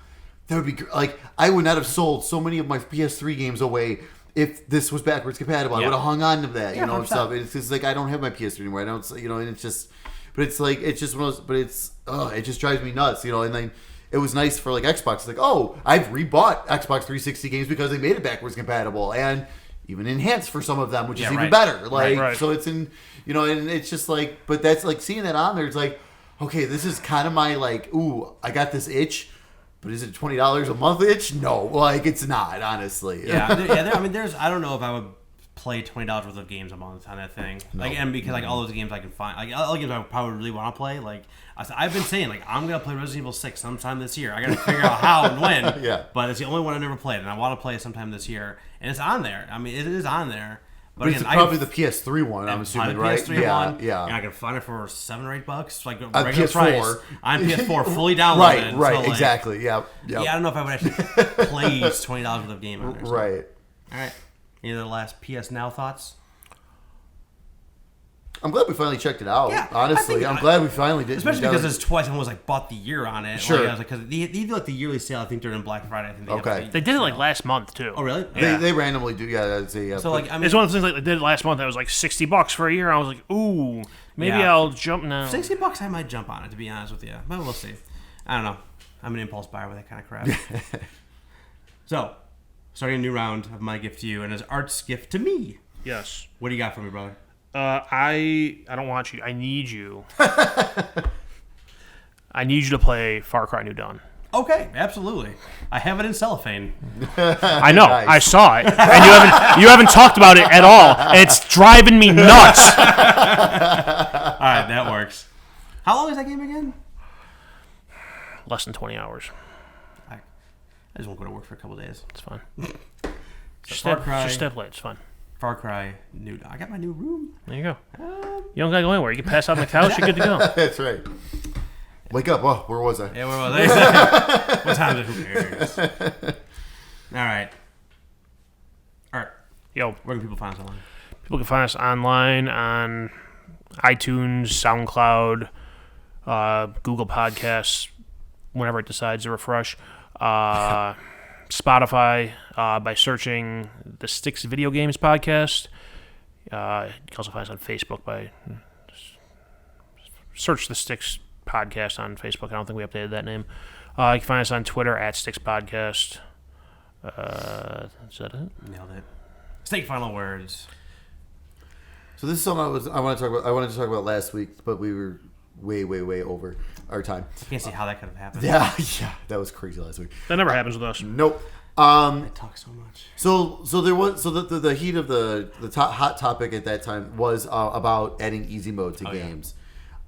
that would be like I would not have sold so many of my PS3 games away if this was backwards compatible. I would have hung on to that, you know, and stuff. It's just like I don't have my PS3 anymore. I don't, you know, and it's just, but it's like it's just one of those. But it's it just drives me nuts, you know. And then it was nice for like Xbox. It's like, oh, I've rebought Xbox 360 games because they made it backwards compatible and even enhanced for some of them, which is even better. Like, so it's in, you know, and it's just like, but that's like seeing that on there. It's like, okay, this is kind of my like, ooh, I got this itch. But is it $20 a month itch? No, like it's not, honestly. Yeah. I mean, I don't know if I would play $20 worth of games a month on that thing. No. Like, and because like all those games I can find, like all the games I probably really want to play. Like I've been saying, like I'm gonna play Resident Evil 6 sometime this year. I gotta figure out how and when. Yeah. But it's the only one I've never played, and I want to play it sometime this year. And it's on there. I mean, it is on there. But again, it's probably the PS3 one, I'm assuming, right? PS3 one. Yeah. And I can find it for $7 or $8, like on regular PS4. price. On PS4, fully downloaded. Right, so like, exactly. Yeah. Yeah, I don't know if I would actually play $20 worth of game on there. So. Right. All right. Any other last PS Now thoughts? I'm glad we finally checked it out. Yeah, honestly, I'm glad we finally did. Especially because it's twice. I almost like bought the year on it. Sure. Like, because they do like the yearly sale. I think during Black Friday. I think they did it like last month too. Oh really? Yeah. They randomly do. Yeah, that's a. So like, I mean, it's one of the things like they did last month. That was like $60 for a year. I was like, ooh, maybe I'll jump now. $60, I might jump on it. To be honest with you, but we'll see. I don't know. I'm an impulse buyer with that kind of crap. So, starting a new round of my gift to you, and it's Art's gift to me. Yes. What do you got for me, brother? I don't want you. I need you. I need you to play Far Cry New Dawn. Okay, absolutely. I have it in cellophane. I know. Nice. I saw it, and you haven't talked about it at all. And it's driving me nuts. All right, that works. How long is that game again? Less than 20 hours. I just won't go to work for a couple days. It's fine. Just step play. It's fine. Far Cry New Dawn. I got my new room. There you go. You don't gotta go anywhere. You can pass out on the couch. You're good to go. That's right. Wake up. Oh, where was I? Yeah, where was I? What time is it? Who cares? All right. Yo, where can people find us online? People can find us online on iTunes, SoundCloud, Google Podcasts, whenever it decides to refresh. Spotify by searching the Sticks Video Games Podcast. You can also find us on Facebook by search the Sticks Podcast on Facebook. I don't think we updated that name. You can find us on Twitter at Sticks Podcast. Is that it? Nailed it. State final words. So this is something I wanted to talk about last week, but we were way over our time. I can't see how that could have happened. Yeah, that was crazy last week. That never happens with us. Nope. I talk so much. So there was the heat of the hot topic at that time was about adding easy mode to games.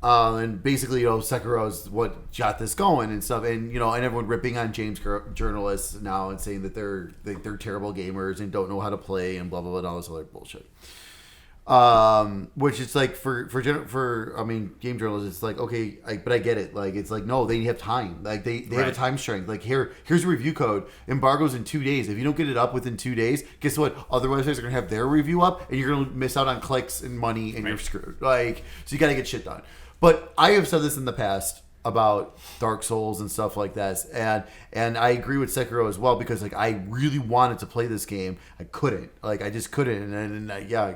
Yeah. And basically, Sekiro is what got this going and stuff, and and everyone ripping on James journalists now and saying that they're terrible gamers and don't know how to play and blah blah blah and all this other bullshit. Which it's like for game journalists, it's like, okay, but I get it. Like, it's like, no, they have time. Like they have a time strength. Like here's a review code. Embargo's in 2 days. If you don't get it up within 2 days, guess what? Other websites are gonna have their review up, and you're gonna miss out on clicks and money, and you're screwed. Like, so you gotta get shit done. But I have said this in the past about Dark Souls and stuff like that, and I agree with Sekiro as well, because like I really wanted to play this game, I couldn't, like I just couldn't, and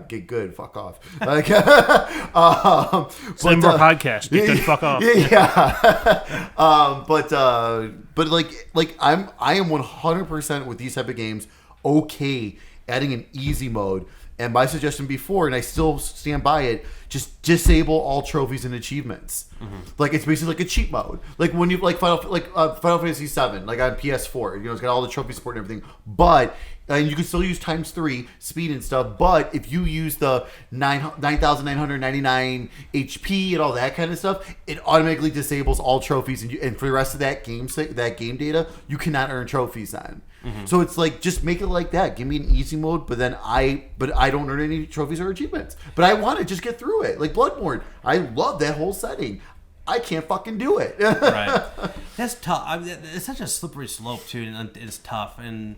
get good, fuck off, like Same podcast, get good, fuck off, but I am 100% with these type of games okay adding an easy mode. And my suggestion before, and I still stand by it, just disable all trophies and achievements. Like it's basically like a cheat mode. Like when you Final Fantasy 7, like on PS4, it's got all the trophy support and everything. But and you can still use ×3 speed and stuff. But if you use the 9,999 HP and all that kind of stuff, it automatically disables all trophies. And for the rest of that game data, you cannot earn trophies on. So it's like, just make it like that. Give me an easy mode, but I don't earn any trophies or achievements. But I want to just get through it. Like Bloodborne, I love that whole setting. I can't fucking do it. Right. That's tough. I mean, it's such a slippery slope too, and it's tough. And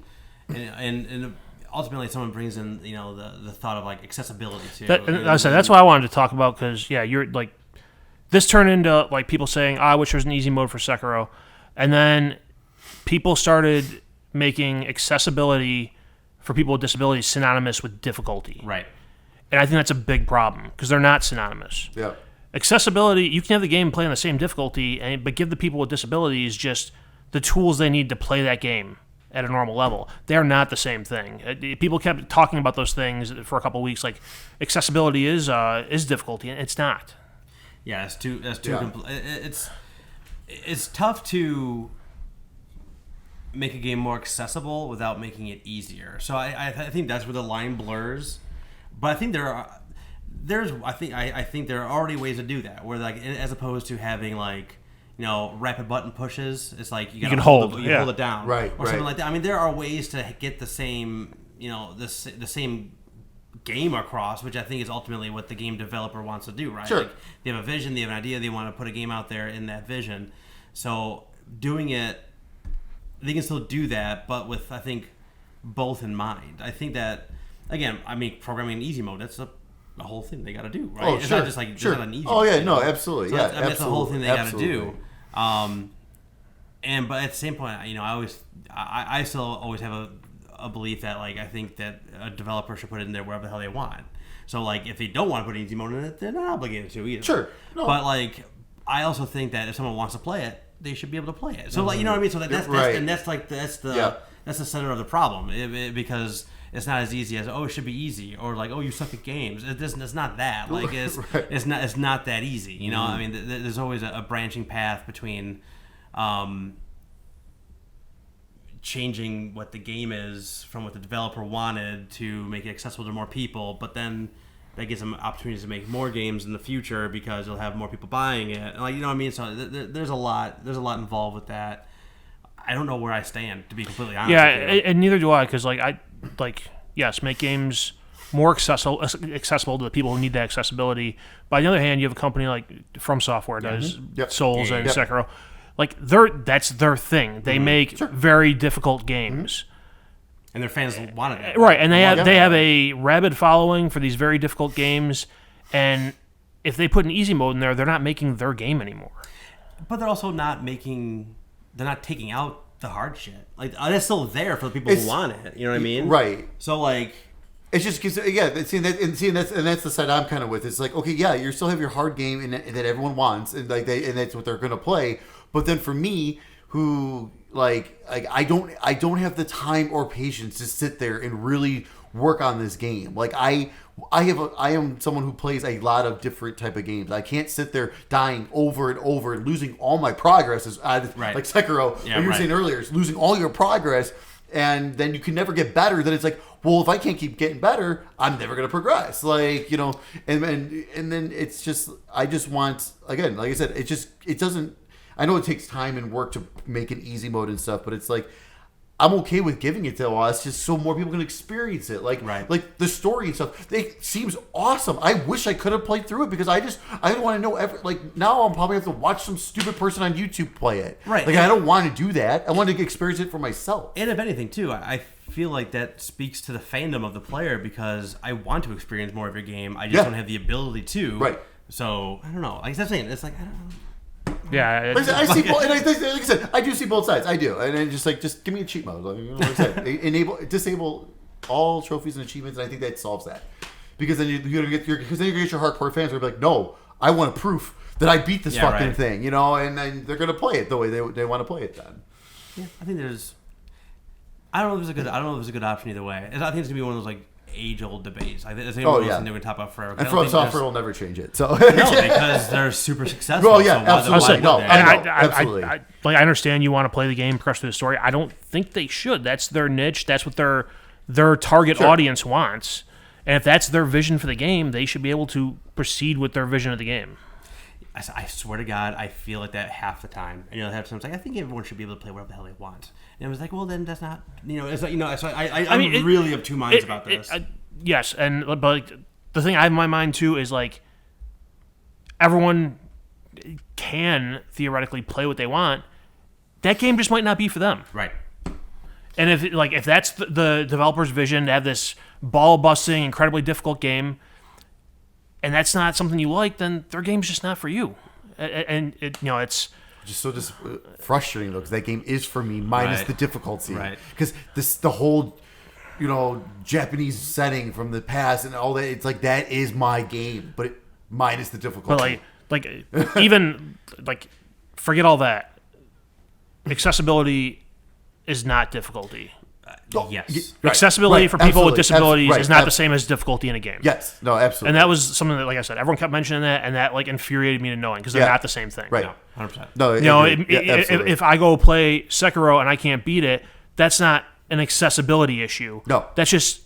ultimately, someone brings in the thought of like accessibility too. That's what I wanted to talk about, because you're like, this turned into like people saying, I wish there was an easy mode for Sekiro, and then people started making accessibility for people with disabilities synonymous with difficulty. Right. And I think that's a big problem, because they're not synonymous. Yeah. Accessibility, you can have the game play on the same difficulty, but give the people with disabilities just the tools they need to play that game at a normal level. They're not the same thing. People kept talking about those things for a couple of weeks, like accessibility is difficulty, and it's not. Yeah, it's too. It's tough to make a game more accessible without making it easier. So I think that's where the line blurs. But I think I think there are already ways to do that, where like, as opposed to having like rapid button pushes, it's like you can hold it down, right, or something like that. I mean, there are ways to get the same the same game across, which I think is ultimately what the game developer wants to do, right? Sure. Like, they have a vision, they have an idea, they want to put a game out there in that vision. So doing it, they can still do that, but with, I think, both in mind. I think that, again, programming in easy mode, that's a whole thing they got to do, right? Oh, it's sure. not just like, sure. It's not an easy Oh, yeah, mode, no, absolutely. So yeah, that's the whole thing they got to do. Absolutely. But at the same point, I still always have a belief that, like, I think that a developer should put it in there wherever the hell they want. So, like, if they don't want to put easy mode in it, they're not obligated to either. Sure. No. But, like, I also think that if someone wants to play it, they should be able to play it. So, like, you know what I mean? So that's the center of the problem, because it's not as easy as, it should be easy, or like, you suck at games. It's not that. Like, it's not that easy. You know, I mean, there's always a branching path between changing what the game is from what the developer wanted to make it accessible to more people, but then that gives them opportunities to make more games in the future because they'll have more people buying it. Like, you know what I mean? So there's a lot involved with that. I don't know where I stand, to be completely honest. Yeah, and neither do I, because yes, make games more accessible to the people who need that accessibility. But on the other hand, you have a company like From Software does Souls and Sekiro. Like, that's their thing. They make very difficult games. And their fans wanted it. Right, and they have a rabid following for these very difficult games, and if they put an easy mode in there, they're not making their game anymore. But they're also not taking out the hard shit. Like, it's still there for the people who want it. You know what I mean? Right. So, like, it's just because, that's the side I'm kind of with. It's like, okay, yeah, you still have your hard game that everyone wants, and that's what they're going to play. But then for me, who I don't have the time or patience to sit there and really work on this game. Like, I am someone who plays a lot of different type of games. I can't sit there dying over and over and losing all my progress. Like Sekiro, like you were saying earlier, is losing all your progress, and then you can never get better. Then it's like, well, if I can't keep getting better, I'm never going to progress. Like, and then it's just, I just want, again, like I said, it doesn't. I know it takes time and work to make an easy mode and stuff, but it's like, I'm okay with giving it to us just so more people can experience it. Like the story and stuff, it seems awesome. I wish I could have played through it, because I don't want to know now I'm probably have to watch some stupid person on YouTube play it. Right. Like, I don't want to do that. I want to experience it for myself. And if anything, too, I feel like that speaks to the fandom of the player, because I want to experience more of your game. I just don't have the ability to. Right. So, I don't know. Like I'm saying, it's like, I don't know. Yeah, like I see both, and like I said, I do see both sides. I do, and then just give me a cheat mode. Like I said, disable all trophies and achievements, and I think that solves that. Because then you're gonna get your hardcore fans who are like, no, I want proof that I beat this fucking thing, and then they're gonna play it the way they want to play it. Then, I think I don't know if there's a good option either way. I think it's gonna be one of those, like, age-old debates. Like, this Oh, yeah. something we talk about forever. And From Software will never change it. So no, because they're super successful. Well, yeah, so absolutely. No, absolutely. I understand you want to play the game, progress through the story. I don't think they should. That's their niche. That's what their target audience wants. And if that's their vision for the game, they should be able to proceed with their vision of the game. I swear to God, I feel like that half the time. And half the time it's like, I think everyone should be able to play whatever the hell they want. And I was like, well, then that's not, it's like, so I'm really of two minds about this. Yes, but like, the thing I have in my mind too is like, everyone can theoretically play what they want. That game just might not be for them. Right. And if that's the developer's vision to have this ball-busting, incredibly difficult game, and that's not something you like, then their game's just not for you. And it's just frustrating though, because that game is for me minus the difficulty. Right. Because the whole Japanese setting from the past and all that, it's like that is my game, but minus the difficulty. But even forget all that. Accessibility is not difficulty. Yes. Accessibility for people with disabilities is not the same as difficulty in a game. Yes. No, absolutely. And that was something that, like I said, everyone kept mentioning that, and that infuriated me to no end because they're not the same thing. Right. No, 100%. No, if I go play Sekiro and I can't beat it, that's not an accessibility issue. No. That's just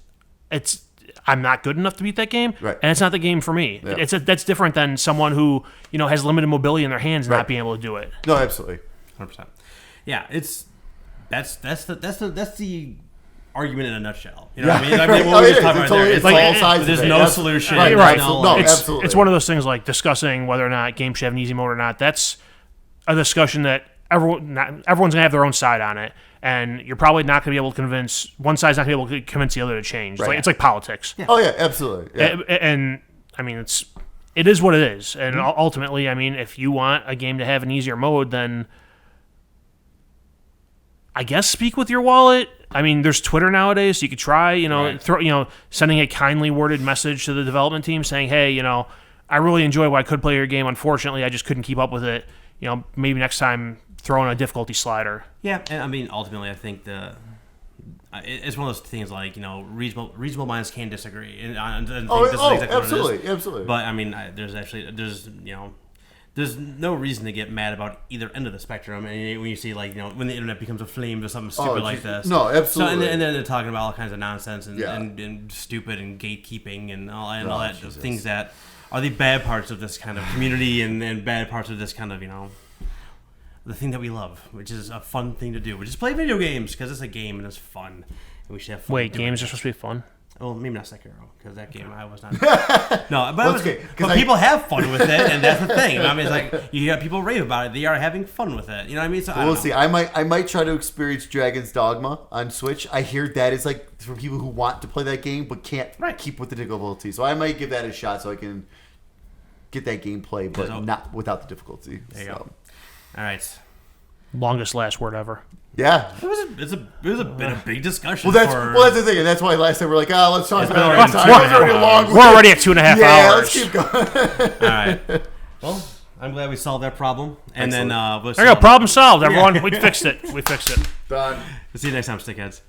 I'm not good enough to beat that game, right. and it's not the game for me. Yeah. That's different than someone who has limited mobility in their hands and not being able to do it. No, absolutely. 100%. Yeah, that's the argument in a nutshell. You know what I mean? What we just talked about there. It's like there's no solution. Right. Absolutely. It's one of those things like discussing whether or not games should have an easy mode or not. That's a discussion that everyone's gonna have their own side on it, and you're probably not gonna be able to convince one side's not gonna be able to convince the other to change. Right. It's like politics. Yeah. Oh yeah, absolutely. Yeah. And I mean, it is what it is, and ultimately, I mean, if you want a game to have an easier mode, then I guess speak with your wallet. I mean, there's Twitter nowadays, so you could try, sending a kindly worded message to the development team saying, hey, I really enjoy what I could play your game. Unfortunately, I just couldn't keep up with it. Maybe next time throw in a difficulty slider. Yeah, and I mean, ultimately, I think it's one of those things like, reasonable minds can disagree. And absolutely. But I mean, there's no reason to get mad about either end of the spectrum. And when you see when the internet becomes aflame or something stupid like this. No, absolutely. So, and then they're talking about all kinds of nonsense and stupid and gatekeeping and all that things that are the bad parts of this kind of community and bad parts of this kind of the thing that we love, which is a fun thing to do, which is play video games because it's a game and it's fun and we should have fun. Wait, games are supposed to be fun? Well, maybe not Sekiro, because that game I was not. No, but people have fun with it, and that's the thing. I mean, it's like you hear people rave about it; they are having fun with it. You know what I mean? So we'll see. I might try to experience Dragon's Dogma on Switch. I hear that is like for people who want to play that game but can't keep with the difficulty. So I might give that a shot so I can get that gameplay, but not without the difficulty. There you go. All right. Longest last word ever. Yeah, it's been a big discussion. Well, that's the thing, and that's why last time we're like, let's talk about it. It's already long. We're already at 2.5 hours. Yeah, let's keep going. All right. Well, I'm glad we solved that problem, and then there you go. Problem solved, everyone. We fixed it. Done. We'll see you next time, stickheads.